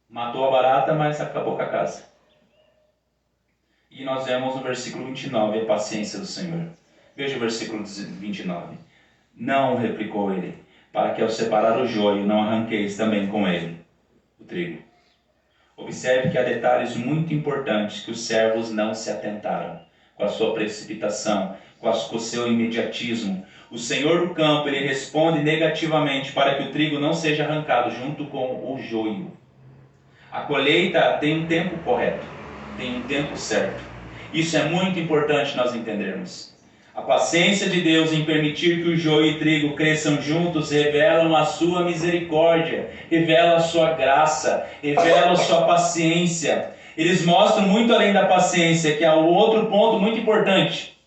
Matou a barata, mas acabou com a casa. E nós vemos no versículo 29 a paciência do Senhor. Veja o versículo 29. Não, replicou ele, para que ao separar o joio não arranqueis também com ele o trigo. Observe que há detalhes muito importantes que os servos não se atentaram. Com a sua precipitação, com o seu imediatismo. O Senhor do campo, ele responde negativamente para que o trigo não seja arrancado junto com o joio. A colheita tem um tempo correto, tem um tempo certo. Isso é muito importante nós entendermos. A paciência de Deus em permitir que o joio e o trigo cresçam juntos revelam a sua misericórdia, revela a sua graça, revela a sua paciência. Eles mostram muito além da paciência, que é um outro ponto muito importante.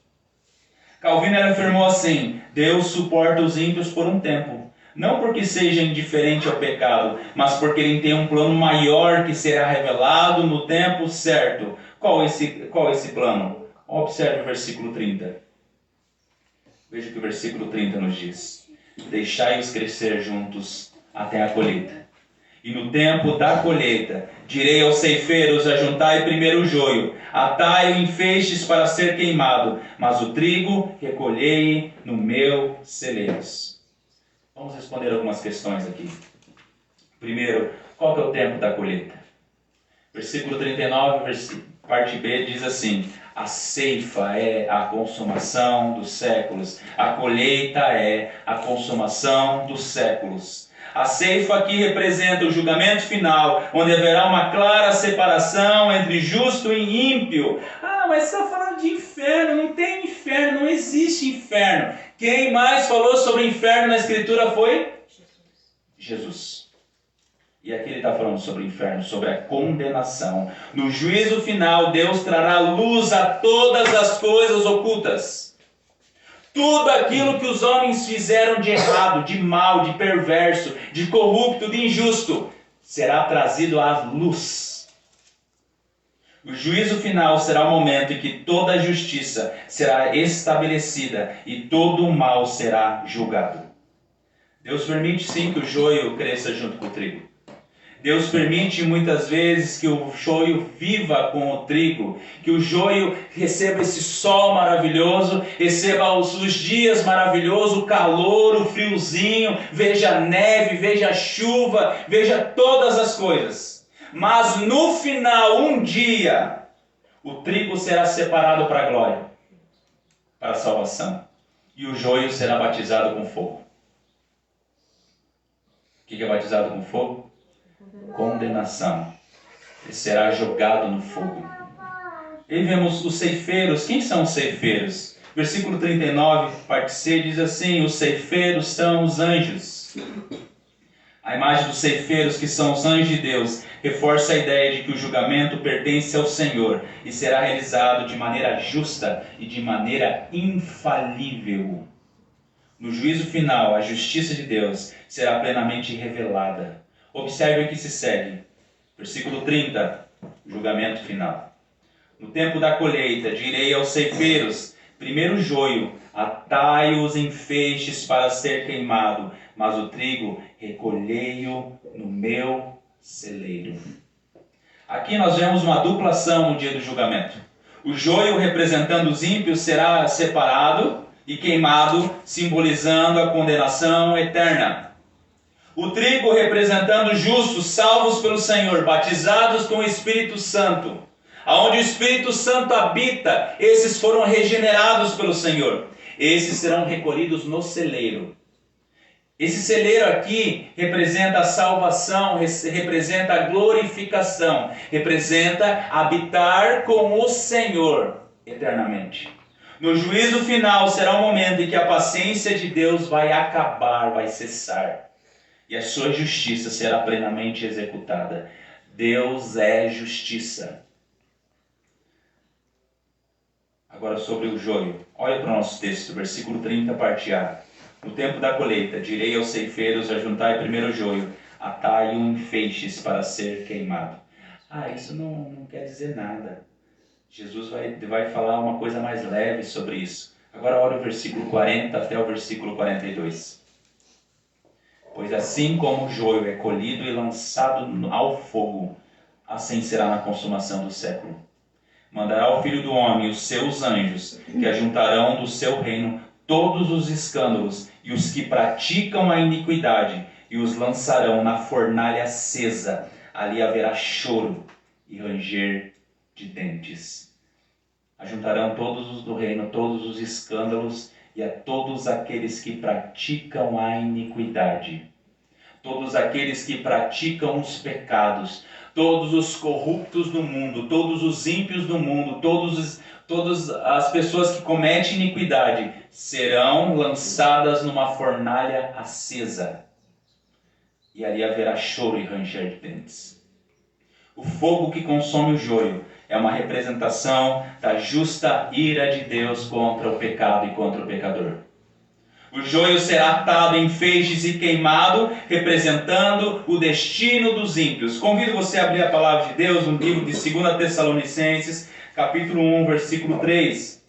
Calvino afirmou assim: Deus suporta os ímpios por um tempo, não porque seja indiferente ao pecado, mas porque ele tem um plano maior que será revelado no tempo certo. Qual é esse plano? Observe o versículo 30. Veja o que o versículo 30 nos diz: deixai-os crescer juntos até a colheita. E no tempo da colheita, direi aos ceifeiros: ajuntai primeiro o joio, atai-o em feixes para ser queimado, mas o trigo recolhei no meu celeiros. Vamos responder algumas questões aqui. Primeiro, qual que é o tempo da colheita? Versículo 39, parte B, diz assim: a ceifa é a consumação dos séculos. A colheita é a consumação dos séculos. A ceifa aqui representa o julgamento final, onde haverá uma clara separação entre justo e ímpio. Ah, mas você está falando de inferno. Não tem inferno, não existe inferno. Quem mais falou sobre inferno na Escritura foi Jesus. E aqui ele está falando sobre o inferno, sobre a condenação. No juízo final, Deus trará luz a todas as coisas ocultas. Tudo aquilo que os homens fizeram de errado, de mal, de perverso, de corrupto, de injusto, será trazido à luz. O juízo final será o momento em que toda a justiça será estabelecida e todo o mal será julgado. Deus permite sim que o joio cresça junto com o trigo. Deus permite muitas vezes que o joio viva com o trigo, que o joio receba esse sol maravilhoso, receba os dias maravilhosos, o calor, o friozinho, veja a neve, veja a chuva, veja todas as coisas. Mas no final, um dia, o trigo será separado para a glória, para a salvação, e o joio será batizado com fogo. O que é batizado com fogo? Condenação. Ele será jogado no fogo. E vemos os ceifeiros. Quem são os ceifeiros? Versículo 39, parte C, diz assim: os ceifeiros são os anjos. A imagem dos ceifeiros, que são os anjos de Deus, reforça a ideia de que o julgamento pertence ao Senhor e será realizado de maneira justa e de maneira infalível. No juízo final, a justiça de Deus será plenamente revelada. Observe o que se segue. Versículo 30, julgamento final. No tempo da colheita, direi aos ceifeiros: primeiro o joio, atai-os em feixes para ser queimado, mas o trigo recolhei-o no meu celeiro. Aqui nós vemos uma dupla ação no dia do julgamento. O joio, representando os ímpios, será separado e queimado, simbolizando a condenação eterna. O trigo representando os justos, salvos pelo Senhor, batizados com o Espírito Santo. Aonde o Espírito Santo habita, esses foram regenerados pelo Senhor. Esses serão recolhidos no celeiro. Esse celeiro aqui representa a salvação, representa a glorificação, representa habitar com o Senhor eternamente. No juízo final será o momento em que a paciência de Deus vai acabar, vai cessar. E a sua justiça será plenamente executada. Deus é justiça. Agora sobre o joio. Olha para o nosso texto, versículo 30, parte A. No tempo da colheita, direi aos ceifeiros, ajuntai primeiro o joio, atai-o em feixes para ser queimado. Isso não quer dizer nada. Jesus vai falar uma coisa mais leve sobre isso. Agora olha o versículo 40 até o versículo 42. Pois assim como o joio é colhido e lançado ao fogo, assim será na consumação do século. Mandará o Filho do Homem os seus anjos, que ajuntarão do seu reino todos os escândalos e os que praticam a iniquidade, e os lançarão na fornalha acesa. Ali haverá choro e ranger de dentes. Ajuntarão todos os do reino, todos os escândalos, e a todos aqueles que praticam a iniquidade. Todos aqueles que praticam os pecados, todos os corruptos do mundo, todos os ímpios do mundo, todas as pessoas que cometem iniquidade serão lançadas numa fornalha acesa. E ali haverá choro e ranger de dentes. O fogo que consome o joio é uma representação da justa ira de Deus contra o pecado e contra o pecador. O joio será atado em feixes e queimado, representando o destino dos ímpios. Convido você a abrir a palavra de Deus no livro de 2 Tessalonicenses, capítulo 1, versículo 3.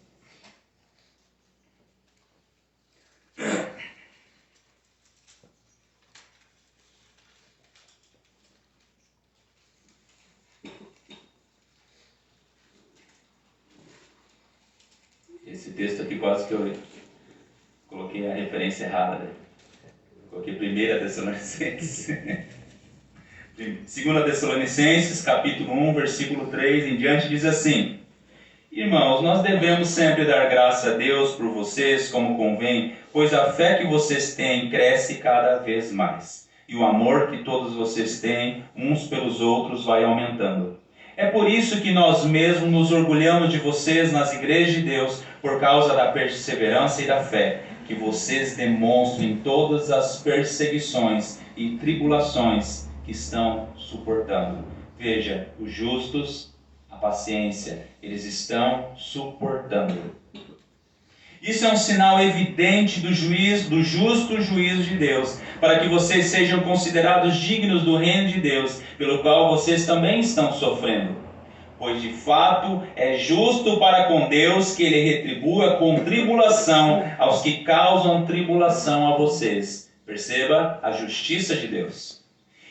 Esse texto aqui quase que eu coloquei a referência errada. Coloquei 1 Tessalonicenses. 2 Tessalonicenses, capítulo 1, versículo 3 em diante, diz assim: Irmãos, nós devemos sempre dar graça a Deus por vocês, como convém, pois a fé que vocês têm cresce cada vez mais, e o amor que todos vocês têm uns pelos outros vai aumentando. É por isso que nós mesmos nos orgulhamos de vocês nas igrejas de Deus, por causa da perseverança e da fé que vocês demonstram em todas as perseguições e tribulações que estão suportando. Veja, os justos, a paciência, eles estão suportando. Isso é um sinal evidente do justo juízo de Deus, para que vocês sejam considerados dignos do reino de Deus, pelo qual vocês também estão sofrendo. Pois de fato é justo para com Deus que Ele retribua com tribulação aos que causam tribulação a vocês. Perceba a justiça de Deus.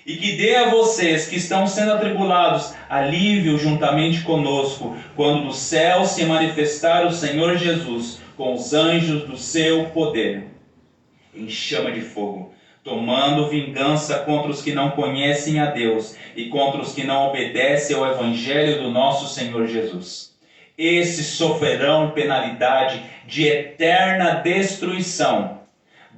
E que dê a vocês que estão sendo atribulados alívio juntamente conosco, quando do céu se manifestar o Senhor Jesus com os anjos do seu poder, em chama de fogo, tomando vingança contra os que não conhecem a Deus e contra os que não obedecem ao Evangelho do nosso Senhor Jesus. Esses sofrerão penalidade de eterna destruição,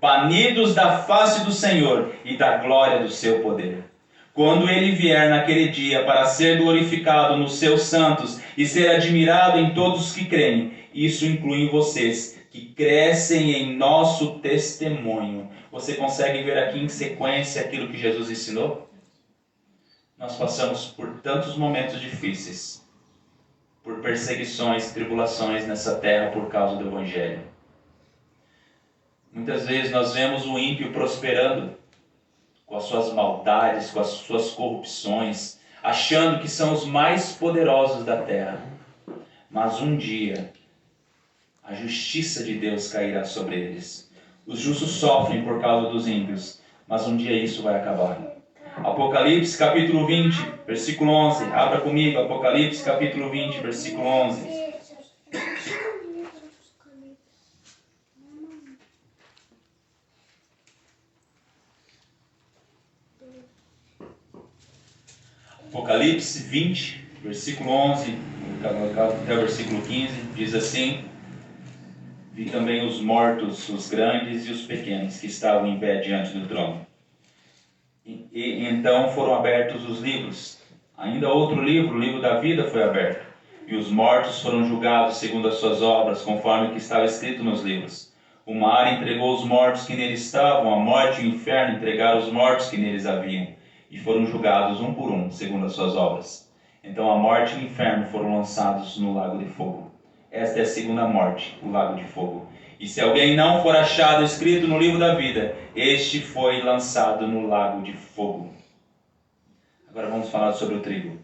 banidos da face do Senhor e da glória do seu poder. Quando ele vier naquele dia para ser glorificado nos seus santos e ser admirado em todos os que creem, isso inclui vocês, que crescem em nosso testemunho. Você consegue ver aqui em sequência aquilo que Jesus ensinou? Nós passamos por tantos momentos difíceis, por perseguições, tribulações nessa terra por causa do Evangelho. Muitas vezes nós vemos o ímpio prosperando com as suas maldades, com as suas corrupções, achando que são os mais poderosos da terra. Mas um dia a justiça de Deus cairá sobre eles. Os justos sofrem por causa dos ímpios, mas um dia isso vai acabar. Apocalipse capítulo 20, versículo 11. Abra comigo, Apocalipse capítulo 20, versículo 11. Apocalipse 20, versículo 11 até o versículo 15, diz assim: Vi também os mortos, os grandes e os pequenos, que estavam em pé diante do trono. E então foram abertos os livros. Ainda outro livro, o livro da vida, foi aberto. E os mortos foram julgados segundo as suas obras, conforme o que estava escrito nos livros. O mar entregou os mortos que nele estavam, a morte e o inferno entregaram os mortos que neles haviam, e foram julgados um por um, segundo as suas obras. Então a morte e o inferno foram lançados no lago de fogo. Esta é a segunda morte, o lago de fogo. E se alguém não for achado escrito no livro da vida, este foi lançado no lago de fogo. Agora vamos falar sobre o trigo.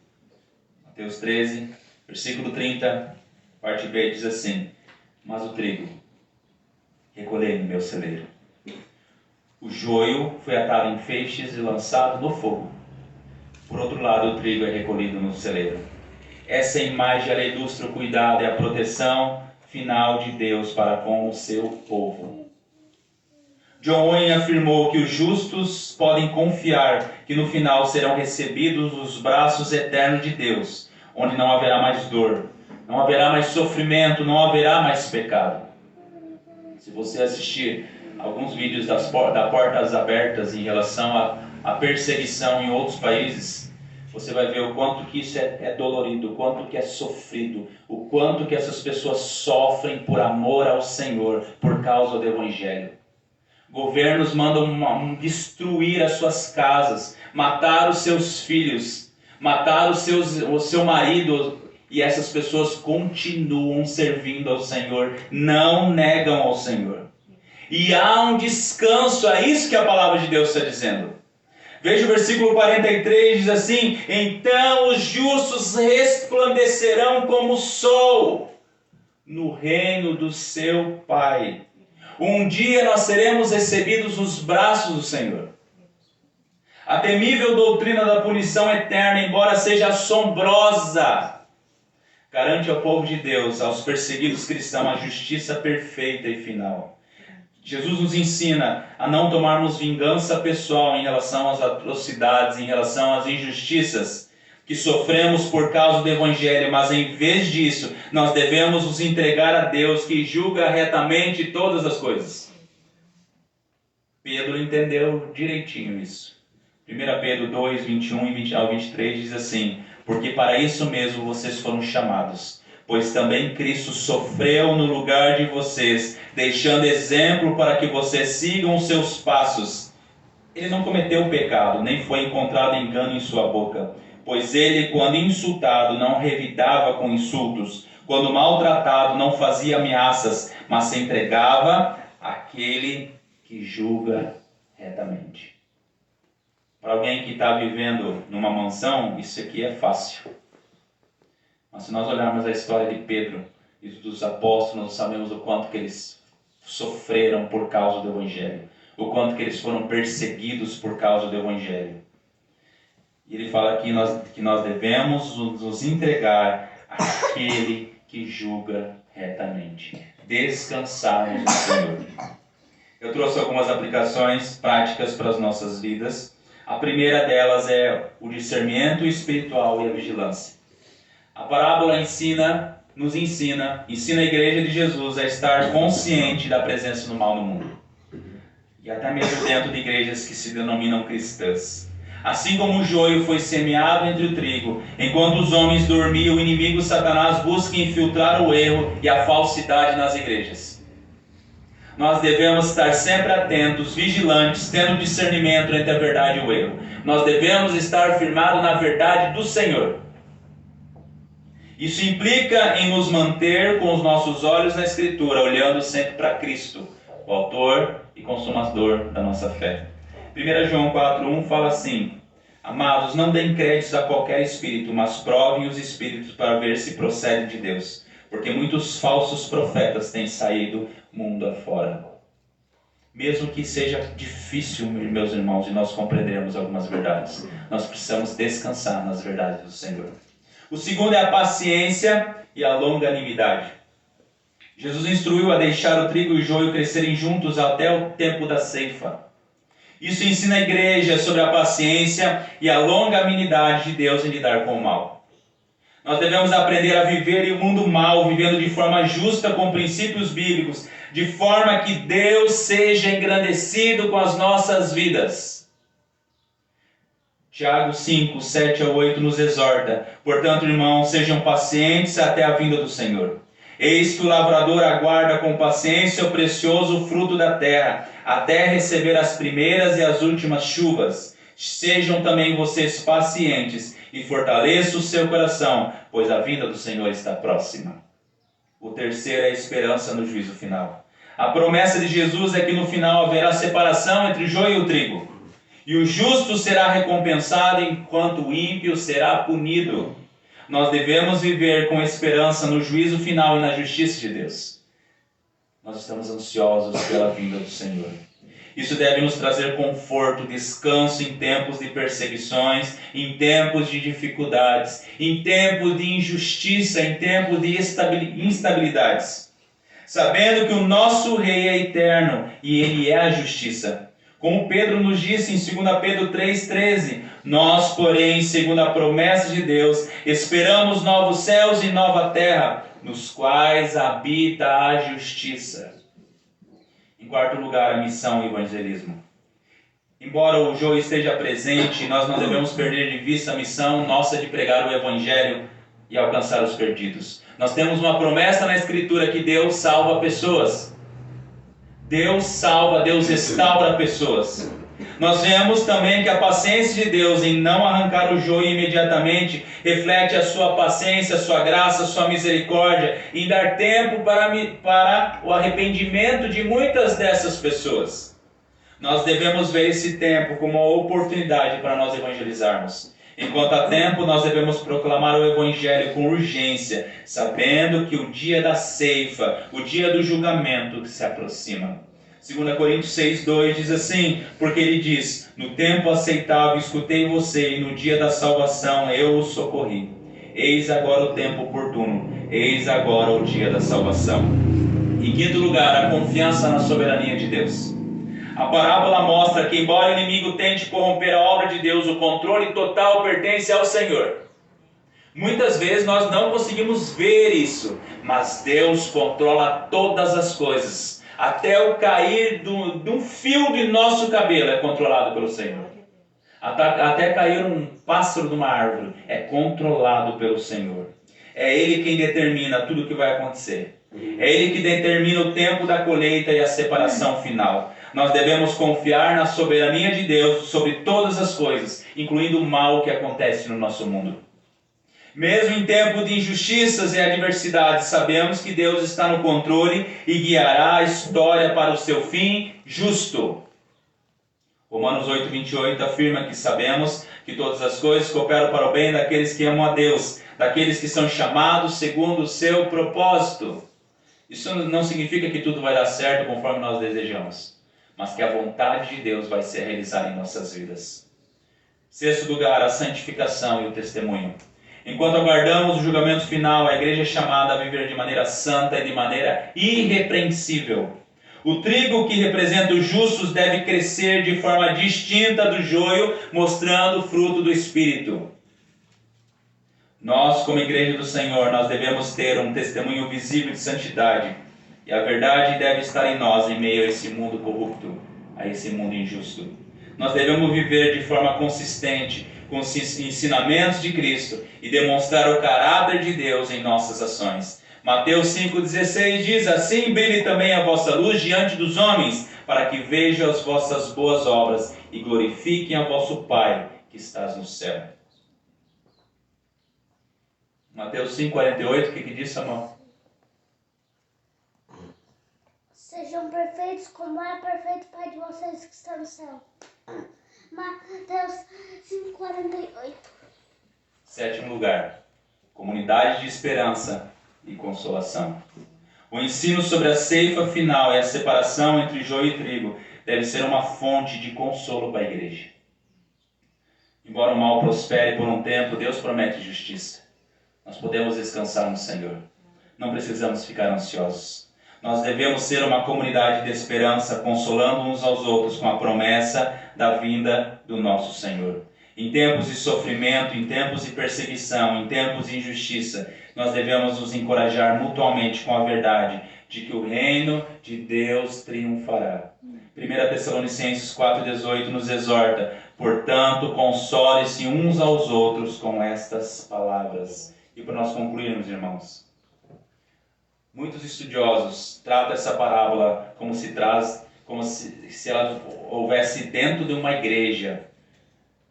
Mateus 13, versículo 30, parte B, diz assim: mas o trigo recolhei no meu celeiro. O joio foi atado em feixes e lançado no fogo. Por outro lado, o trigo é recolhido no celeiro. Essa imagem ela ilustra o cuidado e a proteção final de Deus para com o seu povo. John Owen afirmou que os justos podem confiar que no final serão recebidos nos braços eternos de Deus, onde não haverá mais dor, não haverá mais sofrimento, não haverá mais pecado. Se você assistir alguns vídeos da Portas Abertas em relação à perseguição em outros países, você vai ver o quanto que isso é dolorido, o quanto que é sofrido, o quanto que essas pessoas sofrem por amor ao Senhor, por causa do Evangelho. Governos mandam destruir as suas casas, matar os seus filhos, matar o seu marido, e essas pessoas continuam servindo ao Senhor, não negam ao Senhor. E há um descanso, é isso que a palavra de Deus está dizendo. Veja o versículo 43, diz assim: então os justos resplandecerão como o sol no reino do seu Pai. Um dia nós seremos recebidos nos braços do Senhor. A temível doutrina da punição eterna, embora seja assombrosa, garante ao povo de Deus, aos perseguidos cristãos, a justiça perfeita e final. Jesus nos ensina a não tomarmos vingança pessoal em relação às atrocidades, em relação às injustiças que sofremos por causa do Evangelho, mas em vez disso, nós devemos nos entregar a Deus, que julga retamente todas as coisas. Pedro entendeu direitinho isso. 1 Pedro 2, 21 ao 23 diz assim: porque para isso mesmo vocês foram chamados, pois também Cristo sofreu no lugar de vocês, deixando exemplo para que vocês sigam os seus passos. Ele não cometeu pecado, nem foi encontrado engano em sua boca, pois ele, quando insultado, não revidava com insultos, quando maltratado, não fazia ameaças, mas se entregava àquele que julga retamente. Para alguém que está vivendo numa mansão, isso aqui é fácil. Mas se nós olharmos a história de Pedro e dos apóstolos, nós sabemos o quanto que eles sofreram por causa do Evangelho, o quanto que eles foram perseguidos por causa do Evangelho. E ele fala aqui que nós devemos nos entregar àquele que julga retamente. Descansarmos no Senhor. Eu trouxe algumas aplicações práticas para as nossas vidas. A primeira delas é o discernimento espiritual e a vigilância. A parábola nos ensina a igreja de Jesus a estar consciente da presença do mal no mundo. E até mesmo dentro de igrejas que se denominam cristãs. Assim como o joio foi semeado entre o trigo, enquanto os homens dormiam, o inimigo Satanás busca infiltrar o erro e a falsidade nas igrejas. Nós devemos estar sempre atentos, vigilantes, tendo discernimento entre a verdade e o erro. Nós devemos estar firmados na verdade do Senhor. Isso implica em nos manter com os nossos olhos na Escritura, olhando sempre para Cristo, o autor e consumador da nossa fé. 1 João 4,1 fala assim: amados, não deem créditos a qualquer espírito, mas provem os espíritos para ver se procedem de Deus, porque muitos falsos profetas têm saído mundo afora. Mesmo que seja difícil, meus irmãos, e nós compreendermos algumas verdades, nós precisamos descansar nas verdades do Senhor. O segundo é a paciência e a longanimidade. Jesus instruiu a deixar o trigo e o joio crescerem juntos até o tempo da ceifa. Isso ensina a igreja sobre a paciência e a longanimidade de Deus em lidar com o mal. Nós devemos aprender a viver em um mundo mau, vivendo de forma justa com princípios bíblicos, de forma que Deus seja engrandecido com as nossas vidas. Tiago 5, 7 a 8 nos exorta: portanto, irmãos, sejam pacientes até a vinda do Senhor. Eis que o lavrador aguarda com paciência o precioso fruto da terra, até receber as primeiras e as últimas chuvas. Sejam também vocês pacientes e fortaleçam o seu coração, pois a vinda do Senhor está próxima. O terceiro é a esperança no juízo final. A promessa de Jesus é que no final haverá separação entre o joio e o trigo. E o justo será recompensado, enquanto o ímpio será punido. Nós devemos viver com esperança no juízo final e na justiça de Deus. Nós estamos ansiosos pela vinda do Senhor. Isso deve nos trazer conforto, descanso em tempos de perseguições, em tempos de dificuldades, em tempos de injustiça, em tempos de instabilidades. Sabendo que o nosso Rei é eterno e Ele é a justiça. Como Pedro nos disse em 2 Pedro 3,13, nós, porém, segundo a promessa de Deus, esperamos novos céus e nova terra, nos quais habita a justiça. Em quarto lugar, a missão e o evangelismo. Embora o joio esteja presente, nós não devemos perder de vista a missão nossa de pregar o evangelho e alcançar os perdidos. Nós temos uma promessa na Escritura que Deus salva pessoas. Deus salva, Deus restaura pessoas. Nós vemos também que a paciência de Deus em não arrancar o joio imediatamente reflete a sua paciência, a sua graça, a sua misericórdia, em dar tempo para o arrependimento de muitas dessas pessoas. Nós devemos ver esse tempo como uma oportunidade para nós evangelizarmos. Enquanto há tempo, nós devemos proclamar o Evangelho com urgência, sabendo que o dia da ceifa, o dia do julgamento se aproxima. 2 Coríntios 6,2 diz assim: porque ele diz, no tempo aceitável escutei você, e no dia da salvação eu o socorri. Eis agora o tempo oportuno, eis agora o dia da salvação. Em quinto lugar, a confiança na soberania de Deus. A parábola mostra que, embora o inimigo tente corromper a obra de Deus, o controle total pertence ao Senhor. Muitas vezes nós não conseguimos ver isso, mas Deus controla todas as coisas. Até o cair de um fio de nosso cabelo é controlado pelo Senhor. Até cair um pássaro de uma árvore é controlado pelo Senhor. É Ele quem determina tudo o que vai acontecer. É Ele que determina o tempo da colheita e a separação final. Nós devemos confiar na soberania de Deus sobre todas as coisas, incluindo o mal que acontece no nosso mundo. Mesmo em tempo de injustiças e adversidades, sabemos que Deus está no controle e guiará a história para o seu fim justo. Romanos 8,28 afirma que sabemos que todas as coisas cooperam para o bem daqueles que amam a Deus, daqueles que são chamados segundo o seu propósito. Isso não significa que tudo vai dar certo conforme nós desejamos, mas que a vontade de Deus vai ser realizada em nossas vidas. Sexto lugar, a santificação e o testemunho. Enquanto aguardamos o julgamento final, a igreja é chamada a viver de maneira santa e de maneira irrepreensível. O trigo que representa os justos deve crescer de forma distinta do joio, mostrando o fruto do Espírito. Nós, como igreja do Senhor, nós devemos ter um testemunho visível de santidade. E a verdade deve estar em nós, em meio a esse mundo corrupto, a esse mundo injusto. Nós devemos viver de forma consistente com os ensinamentos de Cristo e demonstrar o caráter de Deus em nossas ações. Mateus 5,16 diz: assim brilhe também a vossa luz diante dos homens, para que vejam as vossas boas obras e glorifiquem a vosso Pai que estás no céu. Mateus 5,48, o que diz, Samuel? Sejam perfeitos como é perfeito o Pai de vocês que está no céu. Mateus 5,48. Sétimo lugar, comunidade de esperança e consolação. O ensino sobre a ceifa final e a separação entre joio e trigo deve ser uma fonte de consolo para a igreja. Embora o mal prospere por um tempo, Deus promete justiça. Nós podemos descansar no Senhor. Não precisamos ficar ansiosos. Nós devemos ser uma comunidade de esperança, consolando uns aos outros com a promessa da vinda do nosso Senhor. Em tempos de sofrimento, em tempos de perseguição, em tempos de injustiça, nós devemos nos encorajar mutuamente com a verdade de que o reino de Deus triunfará. 1 Tessalonicenses 4,18 nos exorta: portanto, console-se uns aos outros com estas palavras. E para nós concluirmos, irmãos, muitos estudiosos tratam essa parábola como se ela houvesse dentro de uma igreja.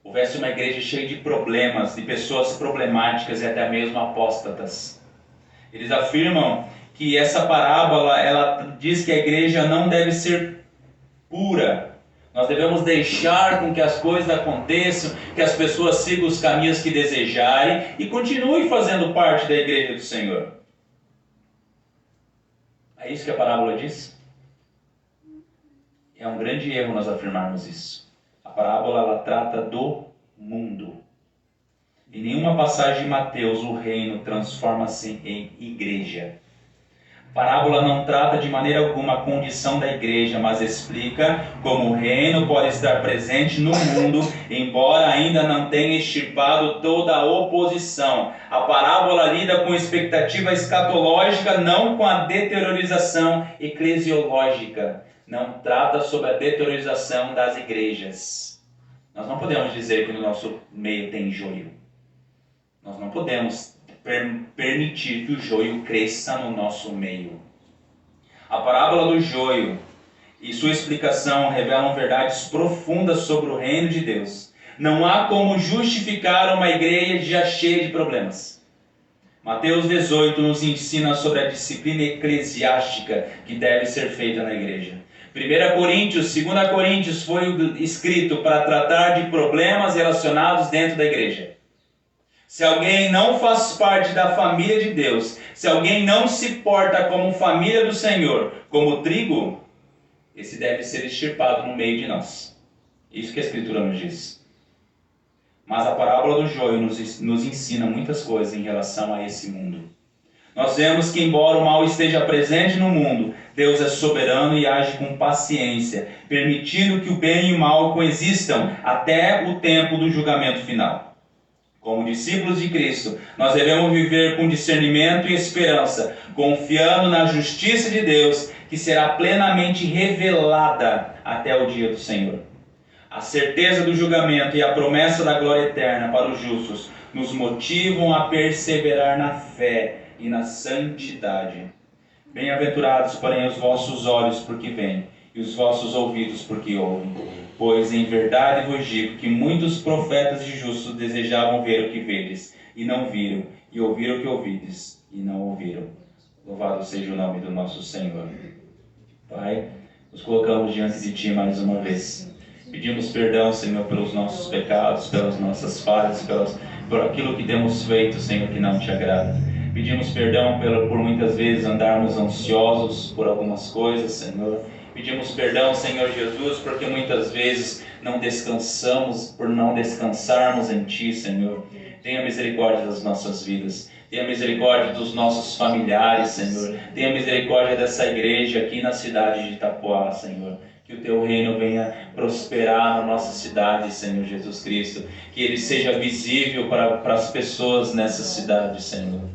Houvesse uma igreja cheia de problemas, de pessoas problemáticas e até mesmo apóstatas. Eles afirmam que essa parábola, ela diz que a igreja não deve ser pura. Nós devemos deixar com que as coisas aconteçam, que as pessoas sigam os caminhos que desejarem e continuem fazendo parte da igreja do Senhor. É isso que a parábola diz? É um grande erro nós afirmarmos isso. A parábola, ela trata do mundo. Em nenhuma passagem de Mateus o reino transforma-se em igreja. A parábola não trata de maneira alguma a condição da igreja, mas explica como o reino pode estar presente no mundo, embora ainda não tenha extirpado toda a oposição. A parábola lida com expectativa escatológica, não com a deteriorização eclesiológica. Não trata sobre a deteriorização das igrejas. Nós não podemos dizer que no nosso meio tem joio. Nós não podemos permitir que o joio cresça no nosso meio. A parábola do joio e sua explicação revelam verdades profundas sobre o reino de Deus. Não há como justificar uma igreja cheia de problemas. Mateus 18 nos ensina sobre a disciplina eclesiástica que deve ser feita na igreja. 1 Coríntios, 2 Coríntios foi escrito para tratar de problemas relacionados dentro da igreja. Se alguém não faz parte da família de Deus, se alguém não se porta como família do Senhor, como trigo, esse deve ser extirpado no meio de nós. Isso que a Escritura nos diz. Mas a parábola do joio nos ensina muitas coisas em relação a esse mundo. Nós vemos que, embora o mal esteja presente no mundo, Deus é soberano e age com paciência, permitindo que o bem e o mal coexistam até o tempo do julgamento final. Como discípulos de Cristo, nós devemos viver com discernimento e esperança, confiando na justiça de Deus, que será plenamente revelada até o dia do Senhor. A certeza do julgamento e a promessa da glória eterna para os justos nos motivam a perseverar na fé e na santidade. Bem-aventurados, porém, os vossos olhos, porque veem, e os vossos ouvidos, porque ouvem. Pois em verdade vos digo que muitos profetas e justos desejavam ver o que vedes, e não viram, e ouvir o que ouvides, e não ouviram. Louvado seja o nome do nosso Senhor. Pai, nos colocamos diante de Ti mais uma vez. Pedimos perdão, Senhor, pelos nossos pecados, pelas nossas falhas, por aquilo que temos feito, Senhor, que não Te agrada. Pedimos perdão por muitas vezes andarmos ansiosos por algumas coisas, Senhor. Pedimos perdão, Senhor Jesus, porque muitas vezes não descansamos, por não descansarmos em Ti, Senhor. Tenha misericórdia das nossas vidas. Tenha misericórdia dos nossos familiares, Senhor. Tenha misericórdia dessa igreja aqui na cidade de Itapoá, Senhor. Que o Teu reino venha prosperar na nossa cidade, Senhor Jesus Cristo. Que Ele seja visível para as pessoas nessa cidade, Senhor.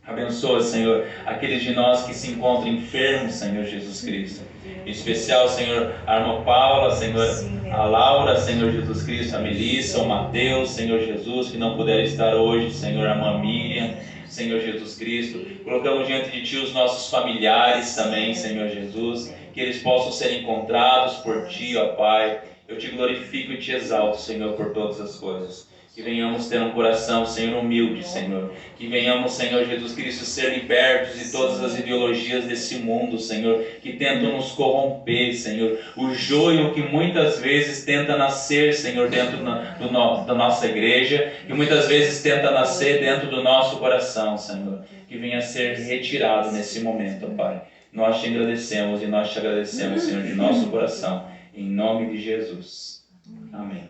Abençoa, Senhor, aqueles de nós que se encontram enfermos, Senhor Jesus Cristo. Em especial, Senhor, a irmã Paula, Senhor, a Laura, Senhor Jesus Cristo, a Melissa, o Mateus, Senhor Jesus, que não puderam estar hoje, Senhor, a irmã Miriam, Senhor Jesus Cristo. Colocamos diante de Ti os nossos familiares também, Senhor Jesus, que eles possam ser encontrados por Ti, ó Pai. Eu Te glorifico e Te exalto, Senhor, por todas as coisas. Que venhamos ter um coração, Senhor, humilde, Senhor. Que venhamos, Senhor Jesus Cristo, ser libertos de todas as ideologias desse mundo, Senhor, que tentam nos corromper, Senhor. O joio que muitas vezes tenta nascer, Senhor, dentro da nossa igreja, que muitas vezes tenta nascer dentro do nosso coração, Senhor. Que venha ser retirado nesse momento, Pai. Nós Te agradecemos e nós Te agradecemos, Senhor, de nosso coração. Em nome de Jesus. Amém.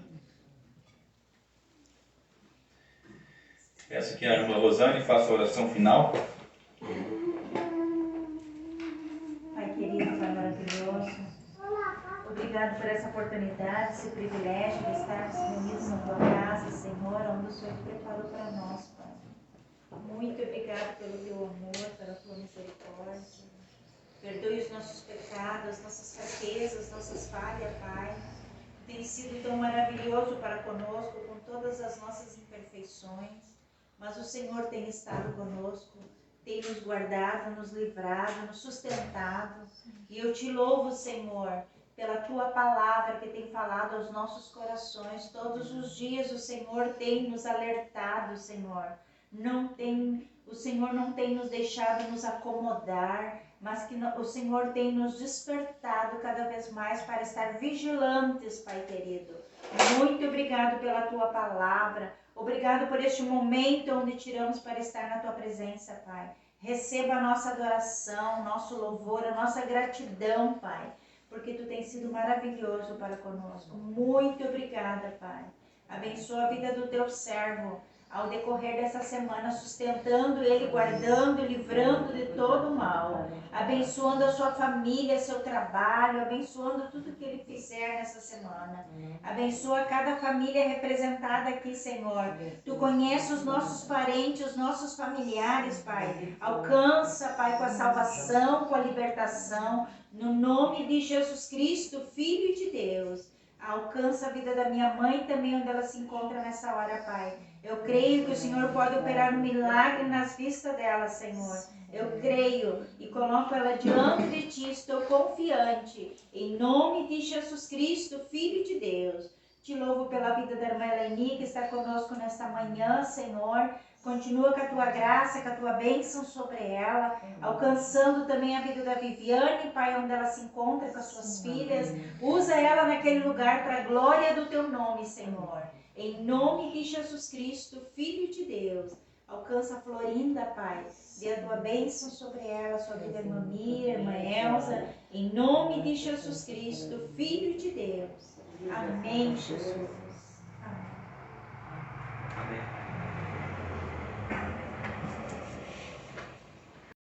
Peço que a irmã Rosane faça a oração final. Pai querido, Pai maravilhoso, obrigado por essa oportunidade, esse privilégio de estarmos reunidos na tua casa, Senhor, onde o Senhor preparou para nós, Pai. Muito obrigado pelo teu amor, pela tua misericórdia. Perdoe os nossos pecados, nossas fraquezas, nossas falhas, Pai. Tem sido tão maravilhoso para conosco, com todas as nossas imperfeições, mas o Senhor tem estado conosco, tem nos guardado, nos livrado, nos sustentado. E eu te louvo, Senhor, pela tua palavra que tem falado aos nossos corações. Todos os dias o Senhor tem nos alertado, Senhor. O Senhor não tem nos deixado nos acomodar, mas que o Senhor tem nos despertado cada vez mais para estar vigilantes, Pai querido. Muito obrigado pela tua palavra. Obrigado por este momento onde tiramos para estar na tua presença, Pai. Receba a nossa adoração, nosso louvor, a nossa gratidão, Pai, porque tu tens sido maravilhoso para conosco. Muito obrigada, Pai. Abençoa a vida do teu servo ao decorrer dessa semana, sustentando ele, guardando, livrando de todo o mal, abençoando a sua família, seu trabalho, abençoando tudo que ele fizer nessa semana. Abençoa cada família representada aqui, Senhor. Tu conheces os nossos parentes, os nossos familiares, Pai. Alcança, Pai, com a salvação, com a libertação, no nome de Jesus Cristo, Filho de Deus. Alcança a vida da minha mãe também, onde ela se encontra nessa hora, Pai. Eu creio que o Senhor pode operar um milagre nas vistas dela, Senhor. Eu creio e coloco ela diante de Ti, estou confiante. Em nome de Jesus Cristo, Filho de Deus. Te louvo pela vida da irmã Eleni, que está conosco nesta manhã, Senhor. Continua com a Tua graça, com a Tua bênção sobre ela, alcançando também a vida da Viviane, Pai, onde ela se encontra com as suas filhas. Usa ela naquele lugar para a glória do Teu nome, Senhor. Em nome de Jesus Cristo, Filho de Deus. Alcança a Florinda, Pai. Dê a Tua bênção sobre ela, sobre a irmã Mira, irmã Elza. Em nome de Jesus Cristo, Filho de Deus. Amém, Jesus.